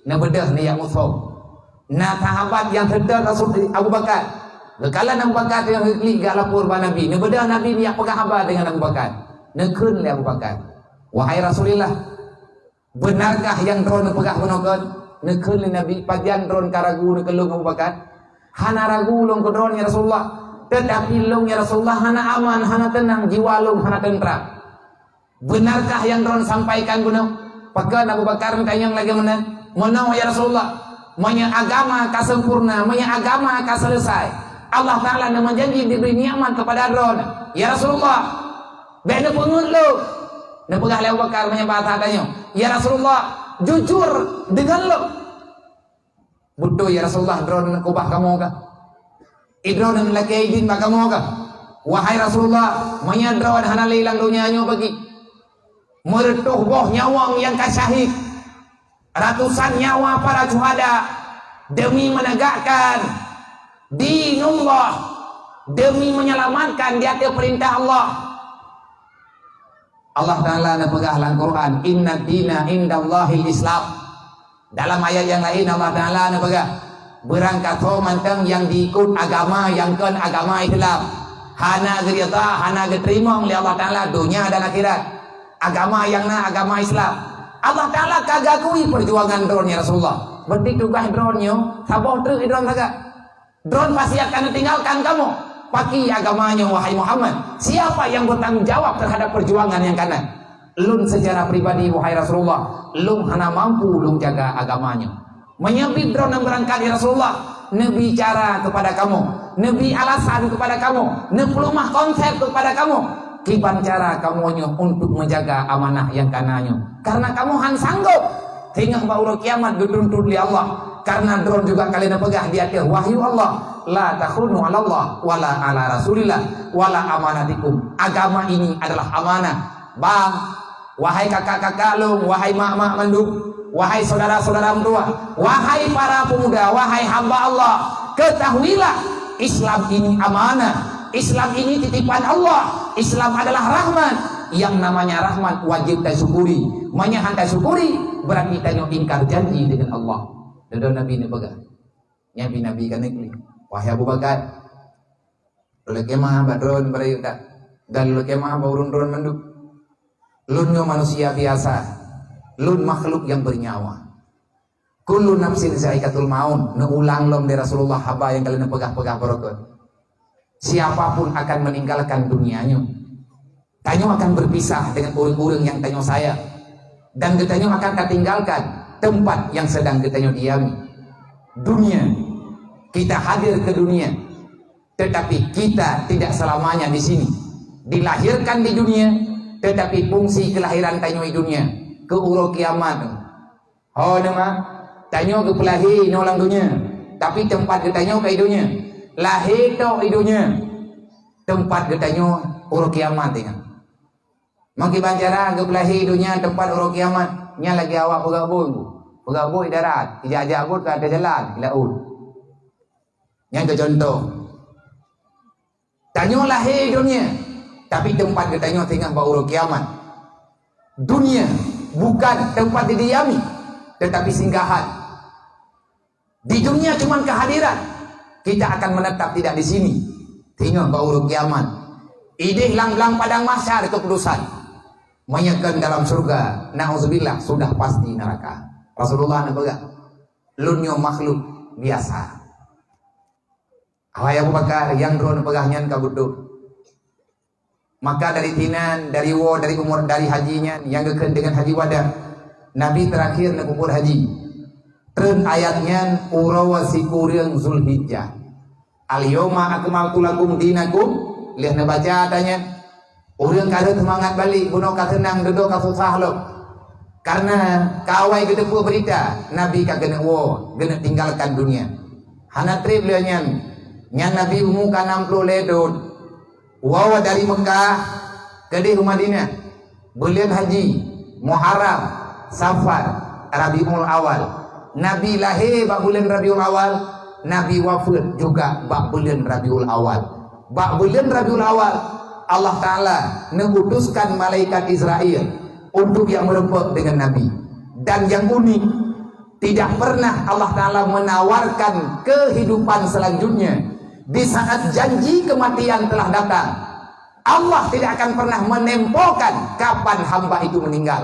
Speaker 1: na bedah ni yang musuh na sahabat yang sedar Rasul Abu Bakar kala Abu Bakar yang li gak lapor ba Nabi na bedah Nabi ni yang pegah haba dengan Abu Bakar nekeun le Abu Bakar, wahai Rasulullah, benarkah yang drone pegah menokon nekeun le Nabi pagian drone karagu nekelung Abu Bakar. Hana ragu long kedron ya Rasulullah, tetapi long ya Rasulullah hana aman, hana tenang, jiwa long hana tentram. Benarkah yang drone sampaikan bunuh? Pakai Abu Bakar tanya lagi mana? Mana ya Rasulullah? Manya agama ka sempurna, manya agama ka selesai. Allah Taala nak menjanji diberi nikmat kepada drone. Ya Rasulullah, benda pengut lo. Nak pegah Abu Bakar manya bahasa tanya. Ya Rasulullah, jujur dengan lo. Butuh ya Rasulullah drone kubah kamu kah? Idron laki izin bak kamu kah? Wahai Rasulullah, manya drone hana leilang dunia nyo bagi. Meretuh boh nyawang yang kasyahid. Ratusan nyawa para syuhada demi menegakkan dinullah, demi menyelamatkan dia ke perintah Allah. Allah Ta'ala nepegah dalam Quran, inna dina indallahil Islam. Dalam ayat yang lain Allah Ta'ala nepegah, berangkat manteng yang diikut agama yang kan agama Islam. Hana gerita, hana geterima oleh Allah Ta'ala dunia dan akhirat. Agama yang agama Islam. Allah Ta'ala kagakui perjuangan drone ya Rasulullah. Berarti tugas drone-nya sabar terus drone saja. Drone pasti akan ditinggalkan kamu. Pakai agamanya wahai Muhammad. Siapa yang bertanggung jawab terhadap perjuangan yang kanan? Lun secara pribadi wahai Rasulullah, lun hana mampu lun jaga agamanya. Menyebut drone yang berangkat ya Rasulullah, Nabi bicara kepada kamu, Nabi alasan kepada kamu, Nabi konsep kepada kamu. Kiban cara kamunya untuk menjaga amanah yang kanannya. Karena kamu han sanggup hingga baura kiamat dituntut oleh Allah. Karena drone juga kalian pegah di atas wahyu Allah. La takhunu 'ala Allah wala 'ala Rasulillah wala amanatikum. Agama ini adalah amanah. Bang, wahai kakak-kakak lu, wahai mak-mak manduk, wahai saudara-saudara tua, wahai para pemuda, wahai hamba Allah, ketahuilah Islam ini amanah. Islam ini titipan Allah. Islam adalah rahmat. Yang namanya rahmat wajib kita syukuri. Menyahan kita syukuri berarti kita ingkar janji dengan Allah. Dan Nabi ini pegang. Nabi kan ini. Wahai Abu Bakar, lu kemah badron berayuta. Dan lu kemah baurun-run menduk. Lunnya manusia biasa. Lun makhluk yang bernyawa. Kullu nafsin zaikatul maut. Neulang lom dari Rasulullah haba yang kalian pegah-pegah barokah. Siapapun akan meninggalkan dunianya. Tanyo akan berpisah dengan orang-orang yang tanyo saya. Dan tanyo akan tertinggalkan tempat yang sedang tanyo diami. Dunia. Kita hadir ke dunia. Tetapi kita tidak selamanya di sini. Dilahirkan di dunia. Tetapi fungsi kelahiran tanyo di dunia. Ke uro kiamat. Oh nama. Tanyo ke pelahi nolang dunia. Tapi tempat tanyo ke dunia. Lahir to idunya tempat getanyo uro kiamat ya. Maki bancara ge lahir idunya tempat uro kiamat nya lagi awak pegabung darat ija-ija abut ka ada jalan laut. Yang ke contoh tanyo lahir idunya tapi tempat getanyo tengah ba uro kiamat. Dunia bukan tempat didiami tetapi singgahan. Di dunia cuma kehadiran. Kita akan menetap tidak di sini. Tinggal bauru kiamat. Idih lang-lang padang mahsyar keputusan. Menyekan dalam surga. Na'udzubillah sudah pasti neraka. Rasulullah nabaga. Lunyo makhluk biasa. Awai Abu Bakar yang drone pegahnya kabuduk. Maka dari tinan, dari umur, dari hajinya yang geken dengan haji wada. Nabi terakhir nak umur haji. Tren ayatnya urawa sikurang Zulhijjah. Al-yawma akmaltu lakum dinakum. Lihat baca adanya. Urang kada semangat balik, buno ka senang duduk ka susah lo. Karena kawai gede pu berita, Nabi ka gena gena tinggalkan dunia. Hana trip lihat nyan Nabi umuka 60 ledon. Wawa dari Mekah ke Madinah. Bulan haji, Muharram, Safar, Rabiul Awal. Nabi lahir bak bulan Rabiul Awal, Nabi wafat juga bak bulan Rabiul Awal. Bak bulan Rabiul Awal Allah Ta'ala mengutuskan malaikat Israel untuk yang merempet dengan Nabi. Dan yang unik, tidak pernah Allah Ta'ala menawarkan kehidupan selanjutnya. Di saat janji kematian telah datang, Allah tidak akan pernah menempokan kapan hamba itu meninggal.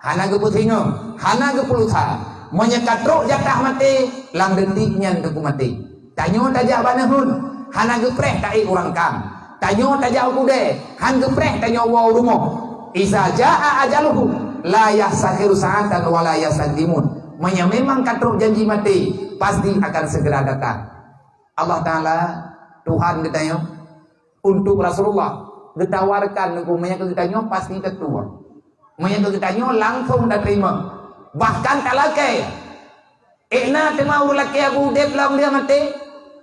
Speaker 1: Hana geputingo, hana gepulusa. Menyekatruk jatah mati lang detiknya untuk mati. Tanyo tajak banahun hana gepreh tai urang kam. Tanyo tajak kude han gepreh tanyo wa rumo. Iza jaa ajaluhu la yasakhiru sa'atan wa la yasadimun. Memang katruk janji mati pasti akan segera datang. Allah Ta'ala Tuhan kita untuk Rasulullah ditawarkan hukumnya ke kita pasti tertua. Menyang kita langsung dah terima. Bahkan talakai ikna tema ulaki Abu Deb lam dia mati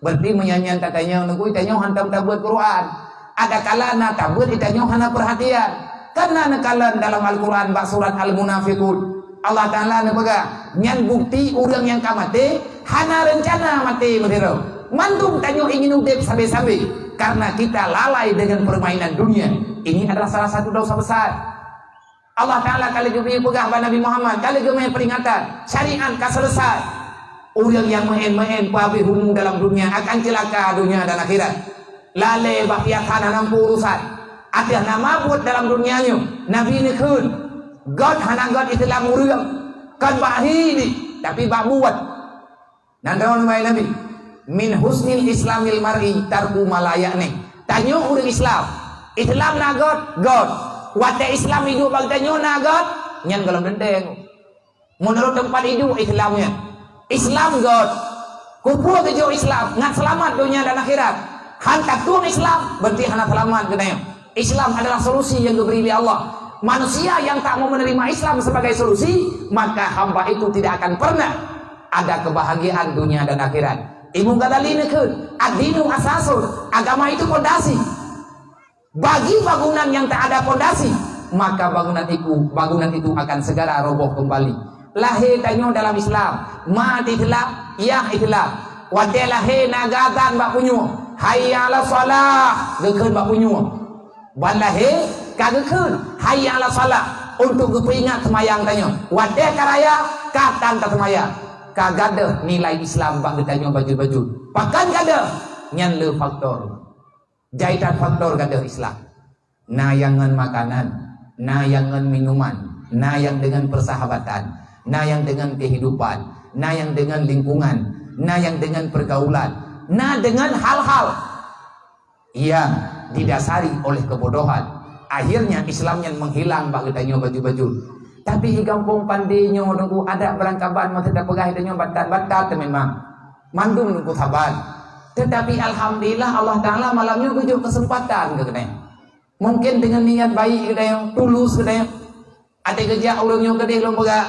Speaker 1: berarti menyanyian katanya nunggu itanya hantam tabut Quran. Ada kalana tabut itanya hana perhatian karena nekalan dalam Al-Quran bak surat Al-Munafiqun Allah Ta'ala nebaga nyan bukti orang yang kamate hana rencana mati berhero mandung tanyo ingin udep sampai-sampai karena kita lalai dengan permainan dunia. Ini adalah salah satu dosa besar. Allah Ta'ala kali geberi pegah pada Nabi Muhammad, kali geberi peringatan syariat ka selesai. Orang yang main-main pabi humu dalam dunia akan celaka dunia dan akhirat. Lalai bahiakan nampu urusan. Ada nama buat dalam dunianya. Nabi ni kun God hana God Islam urang kan bahini tapi bak buat. Nandawan baik Nabi. Min husnil islamil mar'i tarku malayakni. Tanya orang Islam. Islam na God. Wate Islam hidup bagi tanya na God. Nyan kalau dendeng. Menurut tempat hidup Islamnya. Islam God. Kumpul kejo Islam. Ngan selamat dunia dan akhirat. Hantar tuang Islam berarti hana selamat katanya. Islam adalah solusi yang diberi oleh Allah. Manusia yang tak mau menerima Islam sebagai solusi, maka hamba itu tidak akan pernah ada kebahagiaan dunia dan akhirat. Ibu Ghazali nekun, ad-dinu asasun, agama itu fondasi. Bagi bangunan yang tak ada fondasi, maka bangunan itu akan segera roboh kembali. Lahir tanyo dalam Islam, mati Islam, ya Islam. Wadai lahir nagatan bak punyo, hayya ala salah, gekeun bak punyo. Balahe kagekun hayya ala salat untuk kepingat semayang tanya wadai karaya katan tak semayang kagada nilai Islam bak ditanya baju-baju pakan gada nyan le faktor jaitan faktor gada Islam nayangan makanan nayangan minuman nayang dengan persahabatan nayang dengan kehidupan nayang dengan lingkungan nayang dengan pergaulan dengan hal-hal yang didasari oleh kebodohan. Akhirnya Islamnya menghilang bagi tanya baju-baju. Tapi di kampung pandainya nunggu ada berangkaban mau tidak pegah tanya batat-batat memang. Mandum nunggu sabar. Tetapi alhamdulillah Allah Taala malamnya kujuk kesempatan ke kena. Mungkin dengan niat baik ke yang tulus ke yang ada kerja ulungnya ke dia belum pegah.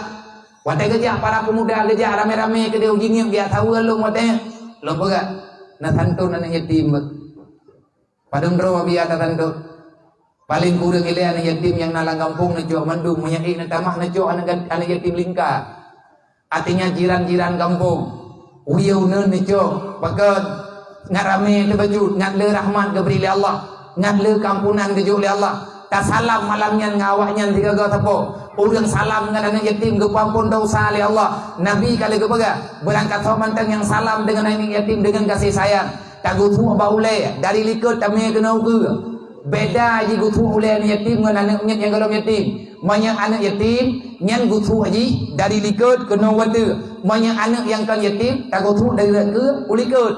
Speaker 1: Wadah kerja para pemuda kerja rame-rame ke dia ujingnya biar tahu lu wadah belum pegah. Nah santu nana yatim. Padung draw biya tatanto paling kurang ile anak yatim yang nalang kampung na jo mandum menyai na tamah na jo anak yatim lingka artinya jiran-jiran kampung uyau na jo bakat ngarame le baju ngat le rahmat geberi le Allah ngat le kampunan ke jo le Allah ta salam malamnya ngawaknya tiga ga tapo urang salam ngan anak yatim ke pampun dosa le Allah nabi kali ke baga berangkat mantang yang salam dengan anak yatim dengan kasih sayang tak gutu baule dari likut kami kena ukur beda aja gutu oleh anak yatim dengan anak yang kalau yatim banyak anak yatim yang gutu aja dari likut kena wada banyak anak yang kan yatim tak gutu dari ke ulikut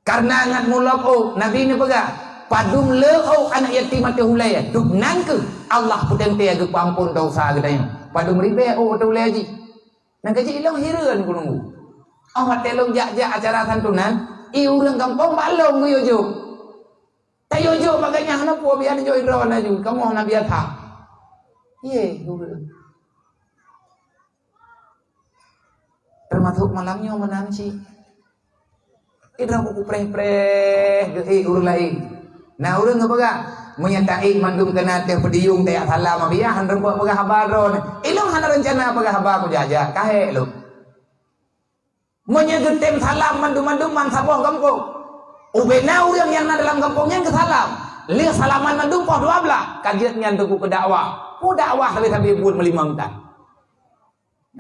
Speaker 1: karena anak mulak nabi ni pegah padum leo anak yatim mati hulai duk nangke Allah putente ke pampun dosa gedanya padum ribe toleh aja nang kaji ilang hireun ku nunggu awak telung jak-jak acara santunan urang kampung balong ku yojo tayojo makanya hana po biar jo indro na ju kamu na biar tha ye termasuk malamnya menanci idra buku preh-preh gehi urang lain nah urang ngapaga menyatai mandum kena teh pediung teh salam biar han rempo paga habaron ilung hana rencana paga haba ku jaja kahe lu menyegetem salam mandum-mandum man saboh kampung ubena urang yang dalam kampungnya ke salam lihat salaman mandum poh 12 kajian tuku ke dakwah ku dakwah sampai buat melimang tan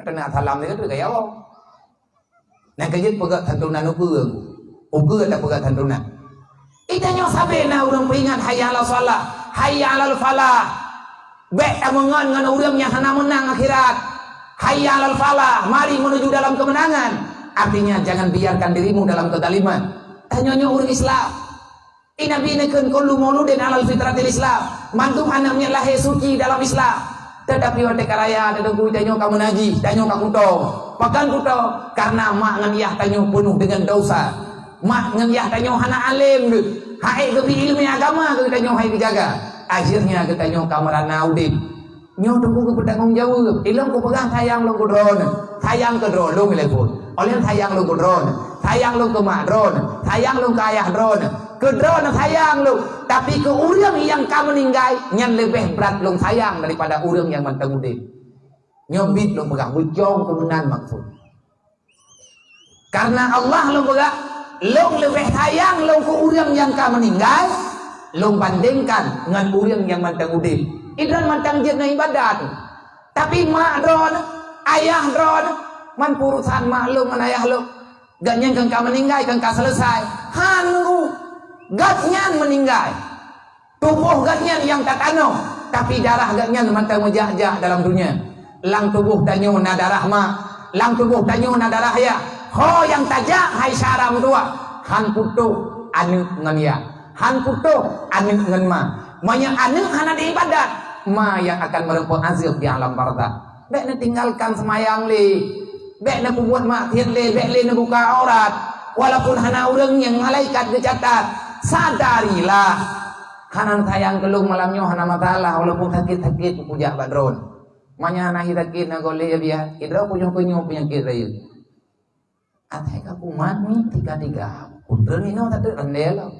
Speaker 1: kena salam ni tu gaya Allah nah kajian pegat santunan ukur tak pegat santunan itanya sabena urang peringat hayya ala salat hayya ala falah be amongan ngan urang yang hana menang akhirat hayya ala falah mari menuju dalam kemenangan. Artinya jangan biarkan dirimu dalam kezaliman. Tanyanya orang Islam. Nabi nekeun kullu mauludin alal fitratil Islam. Mantum anaknya lahir suci dalam Islam. Tetapi wate karaya ada ku tanyo kamu najis, tanyo ka kutong. Pakan kutong karena mak ngan yah tanyo penuh dengan dosa. Mak ngan yah tanyo hana alim deuk. Hae gebi ilmu agama ke tanyo hae dijaga. Akhirnya ke tanyo kamarana udip. Nyo tunggu ke bertanggung jawab. Ilmu ku pegang sayang lo ku drone. Sayang ke drone lo telepon. Oleh sayang lu ke drone, sayang lu ke mak drone, sayang lu ke ayah drone, ke drone sayang lu, tapi ke urang yang kamu ninggai nyan lebih berat lu sayang daripada urang yang manteng udip. Nyobit lu pegang bujong kebenan maksud. Karena Allah lu pegang long lebih sayang long ke orang yang ka meninggal, long bandingkan dengan orang yang mantang udip. Idran mantang jet na ibadat. Tapi mak dron, ayah dron, man urusan mak lu man ayah lu. Gatnya kang ka meninggal, kang ka selesai. Hanu gatnya meninggal. Tubuh gatnya yang tak anu, tapi darah gatnya mantang menjajah dalam dunia. Lang tubuh tanyo na darah mak, lang tubuh tanyo na darah ya. Ho yang tajak hai syaram dua. Han putu anu ngan ya. Han putu anu ngan ma. Manya anu hana di ibadat. Ma yang akan meremput azab di alam barzakh. Bek na tinggalkan semayang li. Bek na buat maksiat li, bek li na buka aurat. Walaupun hana urang yang malaikat dicatat. Sadarilah. Hanan sayang kelung malamnya hana matalah walaupun sakit-sakit puja badron. Manya hana sakit na gole ya biar. Idra punya penyakit raya. Atai ka kumat ni tiga-tiga. Udra ni no tak ada rendel.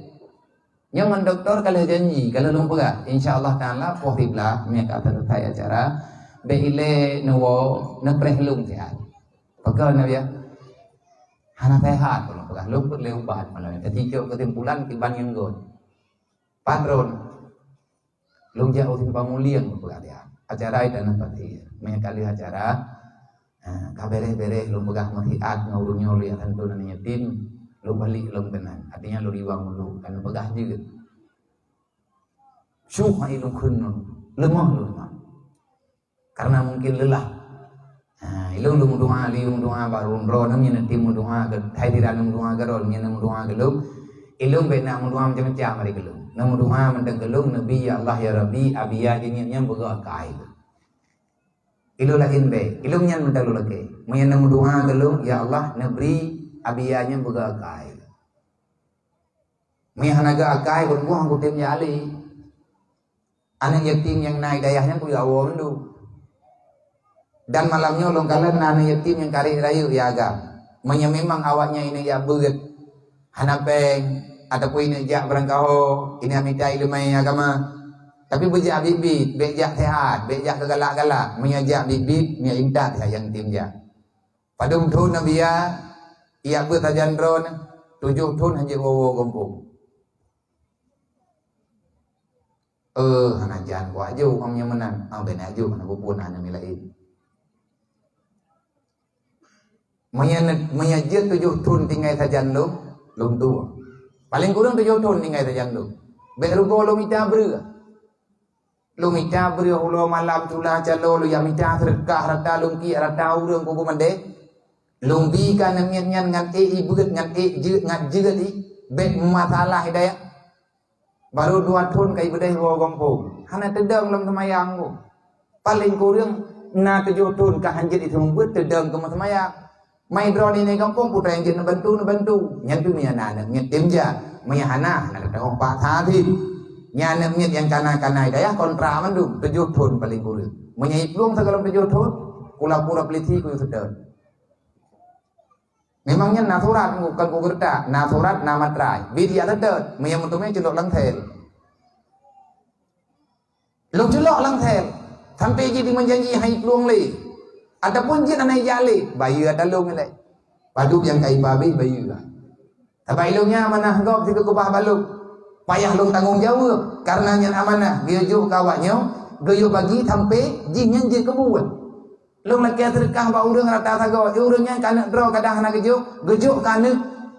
Speaker 1: Yang doktor kalau janji kalau lupa insyaallah taala pohiblah mereka akan selesai acara beile nuwo neprehlung sehat. Pekal na ya. Hana sehat kalau pegah lupa leubat malam. Ketika kesimpulan tiban yang gon. Patron lung jauh tin pamulian pegah dia. Acara itu dan pati. Mereka kali acara kabere-bere lung pegah meriat ngurung nyoli akan tu nanya tim. Lu balik lu tenan, artinya lu riwang dulu, kan pegah juga. Syuh ilmu kunun, lemah. Karena mungkin lelah. Ilmu doa, baru roh namanya nanti doa, hai tidak doa garol, namanya doa gelum. Ilmu benar doa macam-macam hari gelum. Nama doa mentang gelum, Nabi ya Allah ya Rabbi, abiyah jenisnya bergerak kai. Ilmu lain be, ilmunya mentang lu lagi. Namanya nama doa gelum, ya Allah Nabi abiyahnya begakai. Mihanaga akai berbuang kutim jali. Anak yatim yang naik dayahnya kuya awam du. Dan malamnya longkalan anak yatim yang kari rayu ya agam. Memang awaknya ini ya beget. Hanapeng ataupun ini jak berangkau ini amita ilmu agama. Tapi bejak bibit, bejak sehat, bejak kegalak-galak, menyajak bibit, menyintat sayang tim jak. Padum tu Nabi ya ia bertajan drone 7 tahun hanya wowo gompong. Hanajan ku aju omnya menang. Ben aju kana pupun ana milain. Menyajit 7 tahun tinggal tajan lum tua. Paling kurang 7 tahun tinggal tajan lum. Be rugo lo mita bre. Lo mita bre ulo malam tulah calo lo ya mita sedekah rata lungki rata urang ku mande. Lumbi kan nyan ngan ibuget ngan ngan jeget bet masalah hidayah baru 2 tahun kai bedai wo gompong hana tedang lam semayang ku paling kurang na 7 tahun ka hanjit itu membut tedang ke semayang mai drone ini gompong putra hanjit na bantu nyan tu nya na nyan timja maya hana na ta pak tha thi nyan nyet yang kana hidayah kontra mandu 7 tahun paling kurang menyai plung segala 7 tahun kula pura peliti ku sedang. Memangnya naturat bukan kugerta, naturat nama trai. Bidia tedet, menyamutnya celok langtel. Lu celok langtel, sampai jadi menjanji hai peluang le. Adapun jin anai jali, bayu ada lu ngile. Baluk yang kai babi bayu lah. Tapi ilungnya amanah gop jika kubah baluk. Payah lu tanggung jawab karena nyan amanah. Gejuk kawaknya, gejuk bagi sampai jinnya jin kebuat. Long laki sedekah ba urang rata sago urangnya kana draw kadang hana gejuk kana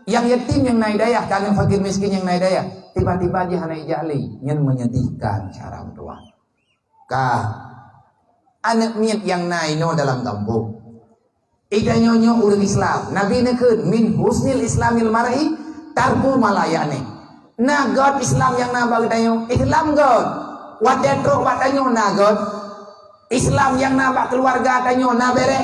Speaker 1: yang yatim yang naik daya kana fakir miskin yang naik daya tiba-tiba dia hana ijali nyen menyedihkan cara tua ka anak miet yang naik no dalam kampung ida nyonyo urang Islam nabi nekeun min husnil islamil mar'i tarku malayane na god Islam yang na bagdayo Islam god wadetro batanyo na god Islam yang nabak keluarga tanyo na bereh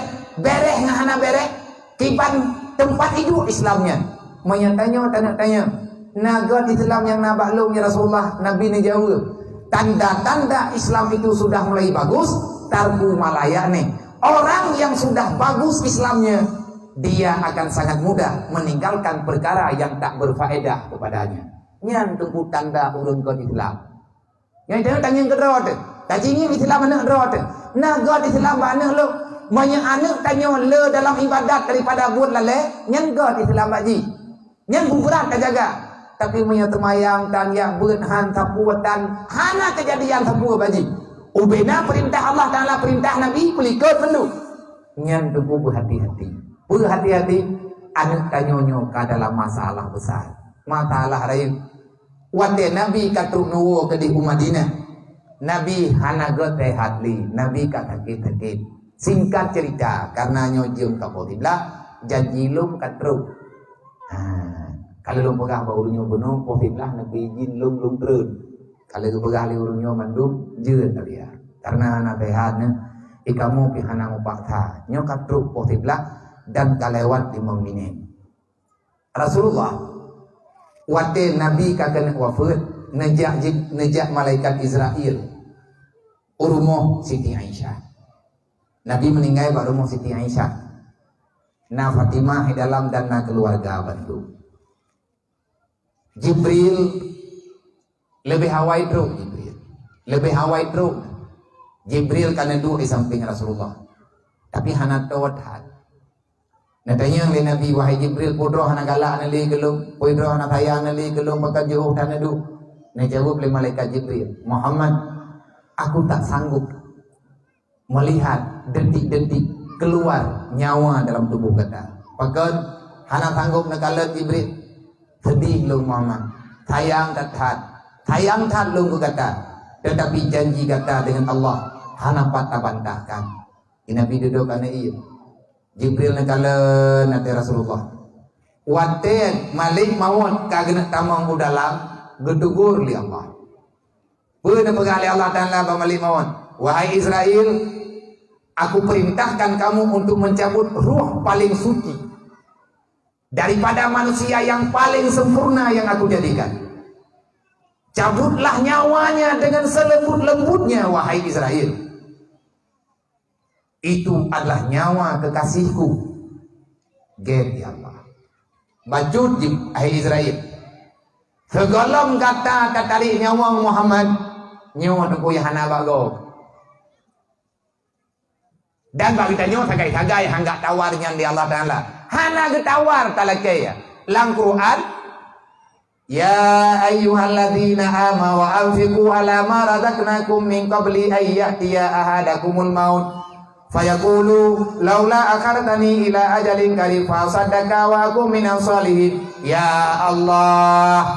Speaker 1: ngahana bereh kipan tempat hidup Islamnya menyatanya tanya naga Islam yang nabak lu ya Rasulullah Nabi ni jawab tanda-tanda Islam itu sudah mulai bagus tarku malayane orang yang sudah bagus Islamnya dia akan sangat mudah meninggalkan perkara yang tak berfaedah kepadanya nyan tunggu tanda urun ke Islam yang tanya kedua kajinya Islam anak rot. Naga Islam anak lo. Banyak anak tanya le dalam ibadat daripada buat lale. Nyan god Islam baji. Yang berat jaga. Tapi punya temayang dan yang berhan tapuatan hana kejadian tapu baji. Ubena perintah Allah Taala, perintah Nabi pelikut penuh. Nyan tubuh berhati-hati. Berhati-hati anak tanyonyo ke dalam masalah besar. Masalah lain. Wate Nabi katuk nuwo ke di Madinah. Nabi hana gote hatli. Nabi kata sakit-sakit. Singkat cerita karena nyojum kapotiblah janji lum katruk. Kalau lum pegah baurunyo benuh potiblah Nabi izin lum terun. Kalau pegah liurunyo mandum jeun dia. Karena hana sehatnya ikamu pihana mupakta nyo katruk potiblah dan kalewat di mengminen. Rasulullah wate Nabi kagak wafat nejak malaikat Israel urumoh Siti Aisyah. Nabi meninggal baru mau Siti Aisyah. Na Fatimah di dalam dan na keluarga bantu. Jibril lebih hawai teruk Jibril. Lebih hawai teruk. Jibril karena duduk di samping Rasulullah. Tapi hana tawat hat. Natanya oleh Nabi wahai Jibril pudroh hana galak nali gelum, pudroh hana sayang nali gelum bakal jauh dan adu. Najawab oleh malaikat Jibril, Muhammad, aku tak sanggup melihat detik-detik keluar nyawa dalam tubuh kita. Bahkan hana sanggup nakalat Jibril. Sedih lu Muhammad. Sayang tat lu kata. Tetapi janji kata dengan Allah hana patah bantahkan. Nabi duduk kana iya. Jibril nakalat nanti Rasulullah. Wate malik maut kagena tamang udalam gedugur li Allah. Beuna pegali Allah Taala ba malik maut. Wahai Israel, aku perintahkan kamu untuk mencabut ruh paling suci daripada manusia yang paling sempurna yang aku jadikan. Cabutlah nyawanya dengan selembut-lembutnya wahai Israel. Itu adalah nyawa kekasihku. Ged ya Allah. Bajut wahai Israel. Segolong kata tarik nyawa Muhammad nyawa tu yang hana bago. Dan bagi tanyo sagai-sagai hangga tawarnya di Allah Taala. Hana getawar talakaya. Lang Quran, ya ayyuhalladzina amanu wa anfiqu ala ma razaqnakum min qabli an ya'tiya ahadakumul maut fayaqulu laula akhartani ila ajalin qarib fa saddaqa wa akum minas solihin. Ya Allah,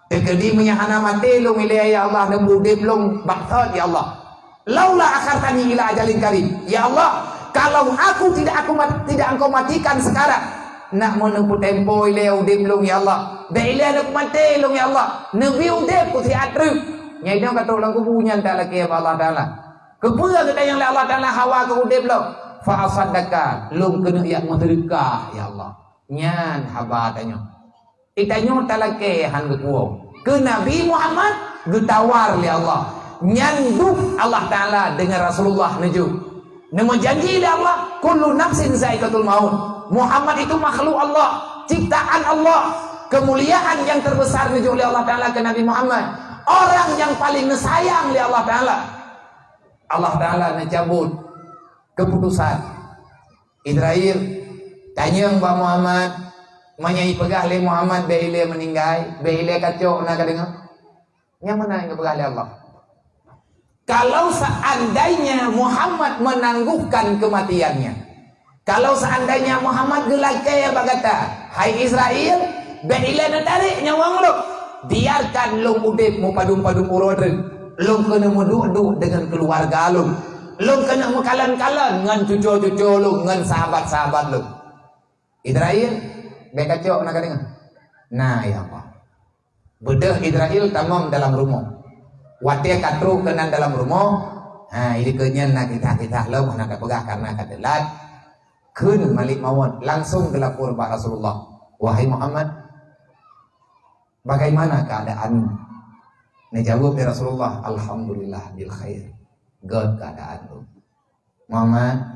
Speaker 1: tekadimnya hana mati lu milih ya Allah nembu diplom baksad ya Allah. Laula akhartani ila ajalin qarib. Ya Allah, kalau tidak engkau matikan sekarang, nak menempuh tempo ile udip long ya Allah. Beile nak mati long ya Allah. Nabi udip ku si atru. Nyai dia kata ulang kubunya tak lagi Allah Taala. Kepula kita yang Allah Taala hawa ke udip long. Fa asadaka long kena yak sedekah ya Allah. Nyan haba tanya. Itanyo tak lagi han gekuo. Ke Nabi Muhammad getawar li Allah. Nyanduk Allah Ta'ala dengan Rasulullah naju. Nama janji dari Allah, kullu nafsin zaikatul maut. Muhammad itu makhluk Allah, ciptaan Allah, kemuliaan yang terbesar naju oleh Allah Ta'ala ke Nabi Muhammad. Orang yang paling sayang oleh Allah Ta'ala. Allah Ta'ala mencabut keputusan. Israel tanya Mbak Muhammad, menyai pegah oleh Muhammad, beile meninggal, beile kacau nak dengar. Yang mana yang pegah oleh Allah? Kalau seandainya Muhammad menangguhkan kematiannya, kalau seandainya Muhammad gelakai berkata, hai Israel, beila tarik nyawang lu, biarkan lu udip mu padum-padum urodeng, lu kena muduk-duk dengan keluarga lu kena mekalan-kalan dengan cucu-cucu lu, dengan sahabat-sahabat lu. Israel, bekacok nak dengar. Nah ya Allah, bedah Israel tamam dalam rumah. Watia katru kenan dalam rumah. Ini kenyan nak kita lemah nak pegah karena kadelat. Kun malik mawon langsung dilapor Pak Rasulullah. Wahai Muhammad, bagaimana keadaan? Najawab ya Rasulullah, alhamdulillah bil khair. God keadaan lu. Muhammad,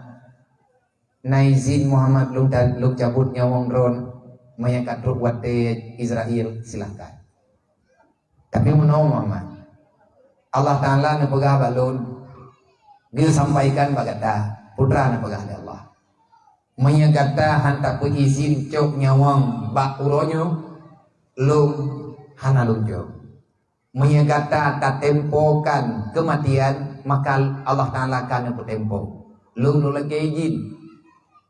Speaker 1: naizin Muhammad lu cabut nyawang drone mayakat ruk wate Israel silahkan. Tapi menau Muhammad. Allah Ta'ala nepegah balun dia sampaikan bagata putra nepegah dari Allah menyagata hanta pu izin cok nyawang bak uronyo lung hana lunjo menyagata katempokan kematian maka Allah Ta'ala kan tempo lung lagi izin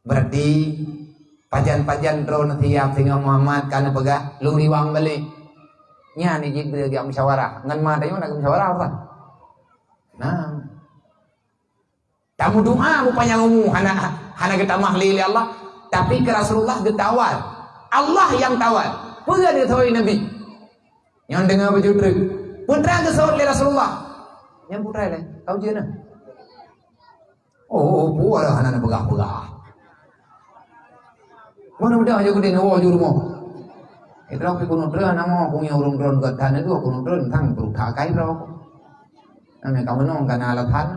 Speaker 1: berarti pajan-pajan drone tiap tinggal Muhammad kan pegah lung liwang balik nya ni jid beragi musyawarah ngan ma dayo nak musyawarah apa nah tamu doa rupanya ngomong hana kita mahli Allah tapi ke Rasulullah getawar Allah yang tawar puga dia tahu Nabi yang dengar baju truk putra ke saud Rasulullah yang putra le tahu je nah oh puara hana pegah-pegah mana mudah aja gede nawa ju rumah itu aku kuno dran nama punya urung dron gatan itu kuno dran thang perlu kai bro namanya kamu nong kana alathan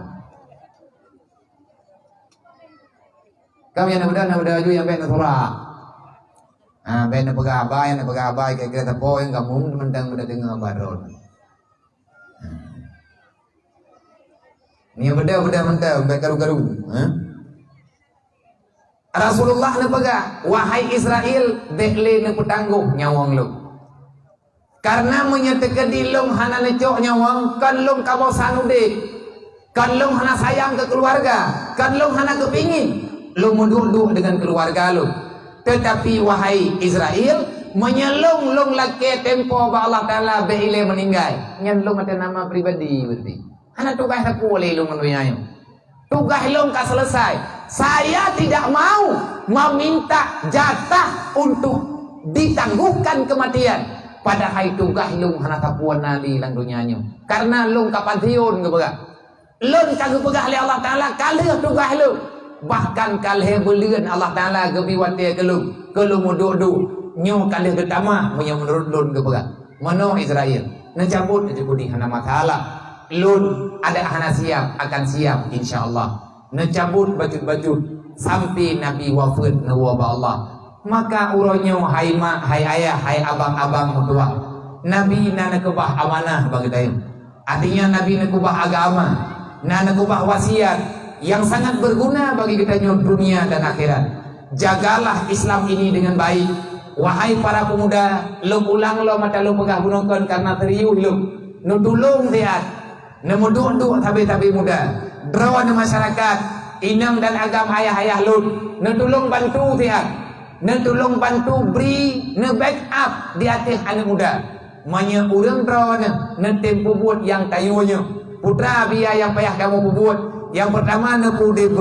Speaker 1: kami yang muda juga yang bena surah, bena pegabai kayak kita poin kamu mendang dengar baron. Ini beda mendang garu-garu. Rasulullah ne pega, wahai Israel, dekle ne petangguh nyawang lu. Karena menyatakan di long hana necok nyawang, kan long kabau sanude, kan long hana sayang ke keluarga, kan long hana kepingin. Lu menduduk dengan keluarga lu. Tetapi wahai Israel, menyelung laki tempo ba Allah Ta'ala beile meninggal. Nyelung ada nama pribadi berarti. Hana tugas aku oleh lu menuyayo. Tugas lu tak selesai. Saya tidak mau meminta jatah untuk ditangguhkan kematian. Padahal tugas lu hana tapuan nali lang dunianya. Karena lu kapantiun kebaga. Lu kagak pegah oleh Allah Ta'ala kalih tugas lu. Bahkan kalih belian Allah Ta'ala gebiwati kalau mudu nyo kalih getama punya menurut lun kebaga mano Israel ngecabut ngejebudi hana masalah lun ada hana siap akan siap insyaallah ngecabut bajut-bajut sampai Nabi wafat nawaba Allah maka uronyo hai mak hai ayah hai abang-abang mutua Nabi nana kebah amanah bagi tayo artinya Nabi nakubah agama nana kubah wasiat yang sangat berguna bagi kita dunia dan akhirat. Jagalah Islam ini dengan baik. Wahai para pemuda, lu ulang lo mata lu pegah gunungkan karena teriuh lu. Nu tulung lihat, nu muduk tabi-tabi muda. Drawan masyarakat, inang dan agam ayah-ayah lu. Nu tulung bantu lihat, nu tulung bantu beri, nu backup di atas anak muda. Manya urang drawan, nu tempo buat yang tayunya. Putra biaya yang payah kamu buat. Yang pertama nepudip,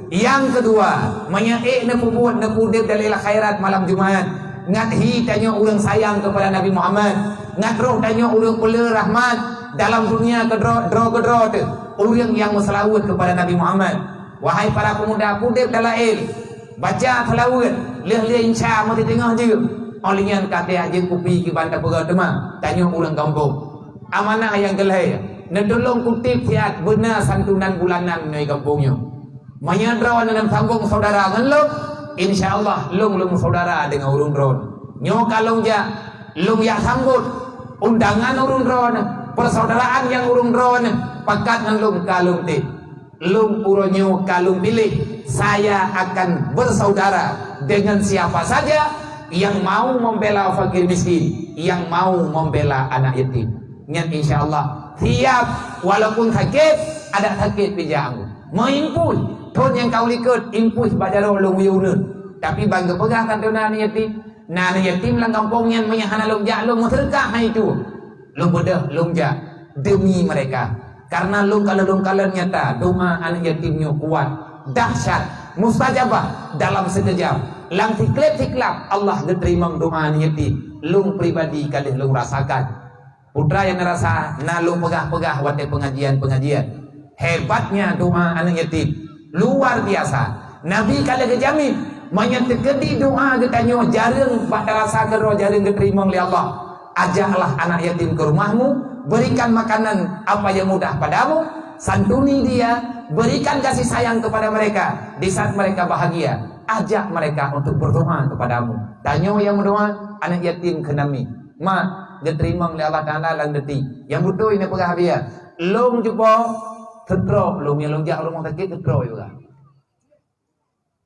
Speaker 1: yang kedua menyaik nepudip dalilah khairat malam Jumat. Ngathi tanya orang sayang kepada Nabi Muhammad. Ngatroh tanya orang pula rahmat dalam dunia kedro tu. Orang yang selawat kepada Nabi Muhammad. Wahai para pemuda pudip dalail, baca selawat, leh insya mati tengah je. Olian kata aja kupi ki banta pegah tema. Tanya orang kampung. Amanah yang gelai. Nedolong kutip siat benar santunan bulanan di kampungnya. Menyadrawan dengan sambung saudara ngan lo, insyaallah long saudara dengan urung drone. Nyo kalong ja, long ya sambut undangan urung drone, persaudaraan yang urung drone, pakat ngan long kalung ti. Long uronyo kalung pilih, saya akan bersaudara dengan siapa saja yang mau membela fakir miskin, yang mau membela anak yatim. Ngan insyaallah siap walaupun sakit ada sakit pijang mengimpus ton yang kau likut impus bajaro long yunun tapi bangga pegah kan dona yatim nah yatim lang kampungnya menyahana long ja long sedekah itu long bedah long ja demi mereka karena long kalau nyata doa anak yatimnya kuat dahsyat mustajabah dalam sekejap lang tiklap Allah diterima doa anak yatim long pribadi kalih long rasakan. Putra yang ngerasa nalu pegah-pegah wate pengajian hebatnya doa anak yatim luar biasa. Nabi kala kejamin menyertai doa getanyo jarang pada rasa kero jarang diterima oleh Allah. Ajaklah anak yatim ke rumahmu, berikan makanan apa yang mudah padamu, santuni dia, berikan kasih sayang kepada mereka. Di saat mereka bahagia, ajak mereka untuk berdoa kepadamu. Tanyo yang berdoa anak yatim ke nami ma diterima oleh Allah Ta'ala lang deti yang butuh ini pegah dia long jumpa tetro long yang long jak long sakit tetro juga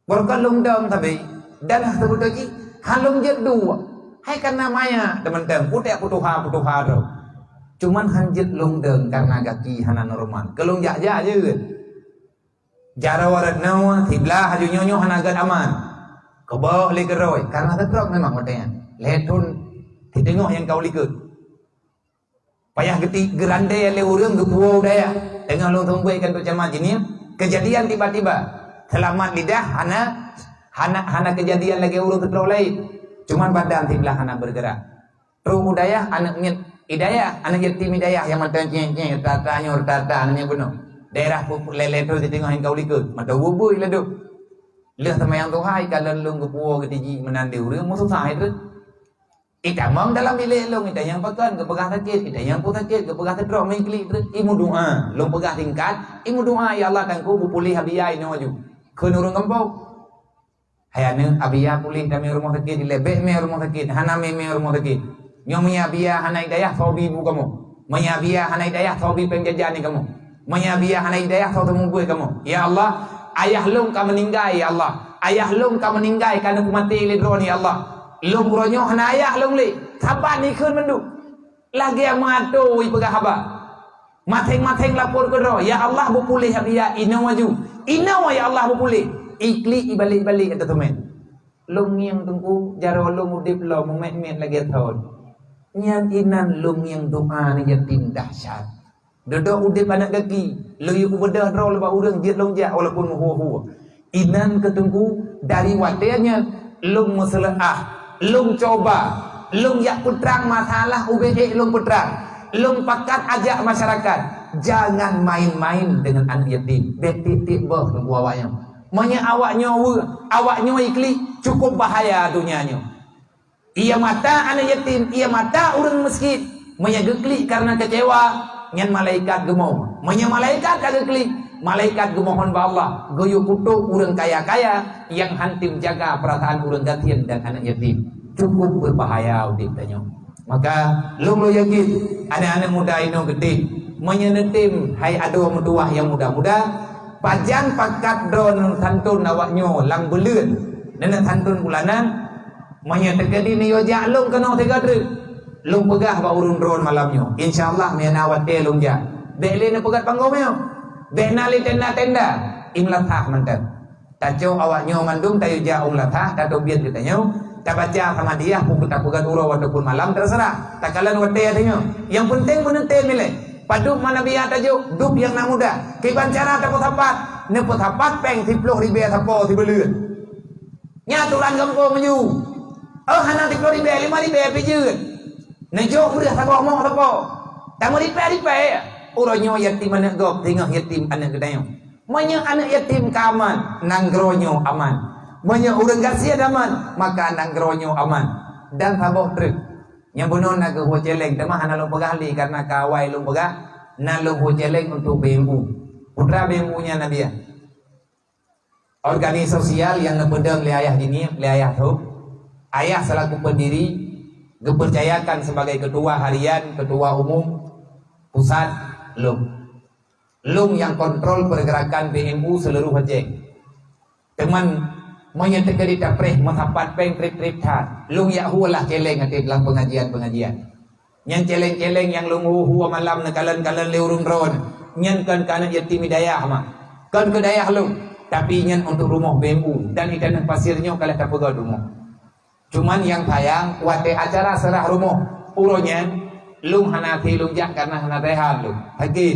Speaker 1: Berkat long dom tapi dan sebut lagi halong jet dua. Hai karena maya teman-teman putuha tu. Cuman hanjet long deng karena gaki hana normal. Kelong ja je. Jara warat nawa tiblah haju nyonyo hana gad aman. Kebau le keroi karena ketrok memang watenya. Letun ditengok yang kau likut. Payah geti gerande le urang gepuau daya. Tengah long tunggu kan tu cama jenis kejadian tiba-tiba selamat lidah hana kejadian lagi urang ketrok lain. Cuman badan tiblah hana bergerak. Ru budaya anak nyet hidayah, anak yatim hidayah yang mata ceng-ceng, rata anaknya bunuh. Daerah lele tu ditengok yang kau likut, mata wubui lah tu. Leh sama yang Tuhan, kalau lu kepuo ketiji menandi urang, musuh sahih tu. Ita mong dalam bilik lu, ita yang pekan, kepegah sakit, ita yang pun sakit, kepegah teruk, mengklik tu. Imu doa, lu pegah tingkat, imu doa, ya Allah kan ku pulih habiyah ini waju. Kena urang kempau. Hayane habiyah pulih dami rumah sakit, dilebek me rumah sakit, hana me rumah sakit. Nyomnya biya hana hidayah sobi bu kamu. Manya biya hana hidayah sobi penjajan ni kamu. Manya biya hana hidayah sobi temubui kamu. Ya Allah, ayah lung ka meninggai ya Allah. Ayah lung ka meninggai kana mati lidro ni ya Allah. Lung ronyo hana ayah lung li. Saban ni keun mendu. Lagi yang matu wi pegah haba. Mateng lapor ke ro. Ya Allah bu pulih biya ina waju. Ina wa ya Allah bu pulih. Ikli ibalik-balik kata teman. Lung yang tunggu jaro lung udip lo memet lagi tahun. Nyan inan lung yang doa ni yatim dahsyat. Dodok udip anak kaki. Lu yu bedah draw lepas urang jet long jak walaupun muhu-hu. Inan ketunggu dari watenya lung meselaah, lung coba, lung yak putrang masalah UBE lung putrang. Lung pakat ajak masyarakat. Jangan main-main dengan anak yatim. Betik-tik bah tunggu awaknya. Manya awaknya ikli cukup bahaya dunianya. Ia mata anak yatim, ia mata orang miskin. Menyegeklik karena kecewa. Nyan malaikat gemau. Menya malaikat kageklik. Malaikat gemohon ba Allah. Goyo kutuk orang kaya-kaya yang hantim jaga perasaan orang gatian dan anak yatim. Cukup berbahaya udip tanya. Maka lu yakin anak-anak muda ini gede. Menyenetim hai ado metuah yang muda-muda. Pajan pakat drone santun awaknyo lang beleun. Nena santun bulanan. Manya terjadi ni yojak lung kena tiga trip. Lung pegah ba urun drone malamnya. InsyaAllah mena awat te lung jak. Bek le na pegat panggomnya. Bek na li tenda-tenda. Imlatah mantan. Taco awaknya mandum tayo jak umlatah. Tato biar kitanya. Tak baca sama dia. Pukul tak pegat urau walaupun malam terserah. Tak kalan wat te adanya. Yang penting menente milih. Paduk mana biar tajuk. Dup yang nak muda. Kiban cara tapot hapat. Nepot hapat peng 10 ribu sapo 10 leuan. Nyatulan kampung maju. Hana 10 ribu 5 ribu pijun. Nejok mudah sapo omong sapo. Tamu ribu uronyo yatim anak gop tengah yatim anak gedayo. Manya anak yatim kaman nanggronyo aman. Manya urang gasia aman maka nanggronyo aman. Dan sabok truk. Yang benar nak ke celeng temah hana lu pegah li karena kawai lu pegah na lu celeng untuk BMU. Putra BMU-nya Nabi. Organisasi sosial yang ngepedang li ayah gini, li ayah tu. Ayah selaku pendiri dipercayakan sebagai ketua harian, ketua umum pusat Lung yang kontrol pergerakan BMU seluruh Aceh. Teman menyatakan di tapreh masapat peng trip tat. Lung ya hualah celeng ati dalam pengajian. Yang celeng-celeng yang lung huwa malam na kalan leurung ron. Nyan kan kana yatim hidayah mah. Kan kedayah lung. Tapi nyan untuk rumah BMU dan ikan pasirnya kalah tak pegawai rumah. Cuman yang sayang wate acara serah rumah uronya lung hanati lung jak karena hana rehan lung. Lagi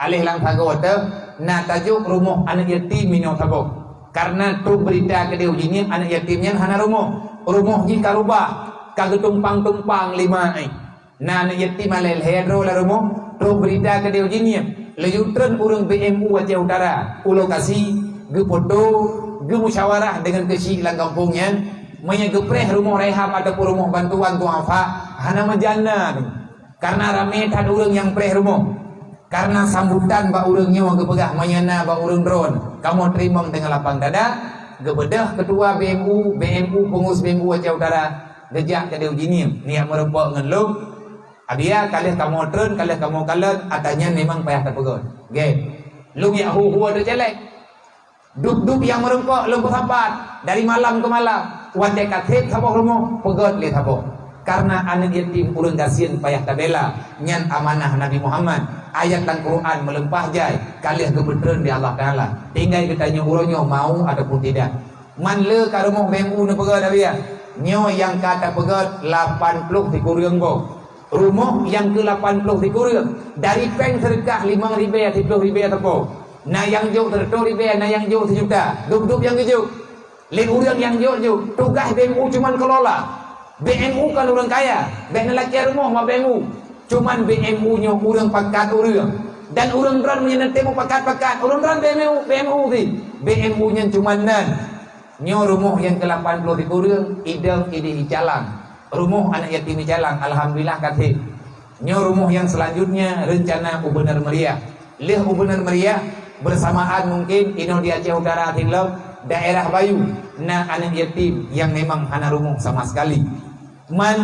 Speaker 1: alih lang thagote na tajuk rumah anak yatim minyo thago. Karena tu berita ke dia ini anak yatimnya hana rumah ni karubah kagetumpang-tumpang 5 ai. Na anak yatim alel hedro la rumah tu berita ke dia ini leyutren urang BMU Aceh Utara ulo kasih ge foto ge musyawarah dengan kesi lang kampungnya. Menyegepreh rumah rehab ataupun rumah bantuan tuafa hana majana karena rame tad urang yang preh rumah karena sambutan ba urangnya gepegah manyana ba urang drone kamu terima dengan lapang dada gebedah ketua BMU pengurus BMU Aceh Utara gejak ke dia gini niat merempok ngan lu abia kalih kamu drone kalih kamu kalan atanya memang payah terpegon ge lu ya hu ada jelek Duk-duk yang merengkok lembut sapat dari malam ke malam. Wate katret sabok rumah pegot lihat sabok. Karena anak yatim urang kasihan payah tabela nyan amanah Nabi Muhammad. Ayat dan Quran melempah jai kalian kebetulan di Allah Taala. Tinggal kita nyuruhnya mau ataupun tidak. Man le ka rumah BMU ne pegot dia. Nyo yang kata pegot 80 di kurang go. Rumah yang ke 80 di kurang dari peng sedekah 5.000 10.000 tepo. Nah yang jauh tertua ribu, nah yang jauh sejuta. Duk-duk yang jauh. Lain orang yang jauh. Tugas BMU cuman kelola. BMU kan orang kaya. Baik lelaki rumah mah BMU. Cuman BMU-nya orang pakat orang. Dan orang ran punya temu pakat-pakat. Orang ran BMU sih. BMU-nya cuman nan. Nyo rumah yang ke 80 di kurang, idem ide jalan. Rumah anak yatim jalan. Alhamdulillah katih. Nyo rumah yang selanjutnya rencana Ubener Meriah. Leh Ubener Meriah bersamaan mungkin ino di Aceh Utara Tilap daerah Bayu na anak yatim yang memang hana rumah sama sekali man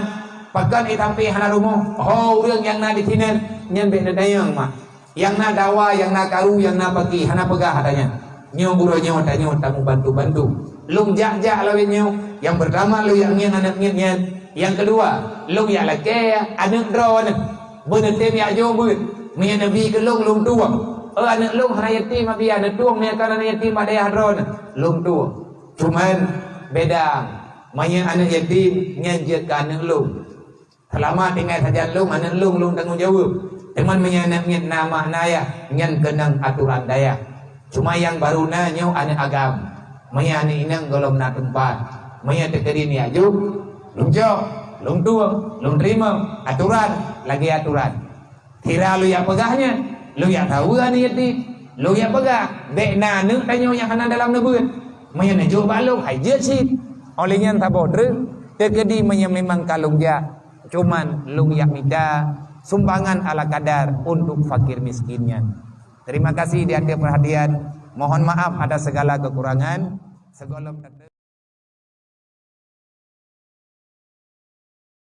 Speaker 1: pakan itampi hana rumah orang yang na di sini nyan bek dayang mah yang na dawa yang na karu yang na pagi hana pegah katanya nyo buro nyo tanya tamu bantu lung jak lawin nyo yang pertama lu yang nyen anak nyen yang kedua lung ya lake anak drone bener tem ya jo beut men nabi ke lung tuang anak lung hana yatim abi anak tuang ni kan anak yatim ada yang hadron lung tu cuman beda manya anak yatim nyanjat ke anak lung selama tinggal saja lung anak lung tanggung jawab teman manya anak nyet nama naya nyan kenang aturan daya cuma yang baru nanya anak agam manya anak inang golong na tempat manya tekerin ya juk lung jauh lung tuang lung terima aturan lagi aturan kira lu yang pegahnya lu yang tahu kan yatim lu yang pegang dek na nước tanyo yang kena dalam nebut maya na jo balong hai je sit olehnya tak bodre terjadi memang kalung ja cuman lu yang minta sumbangan ala kadar untuk fakir miskinnya. Terima kasih di hati perhatian, mohon maaf ada segala kekurangan segala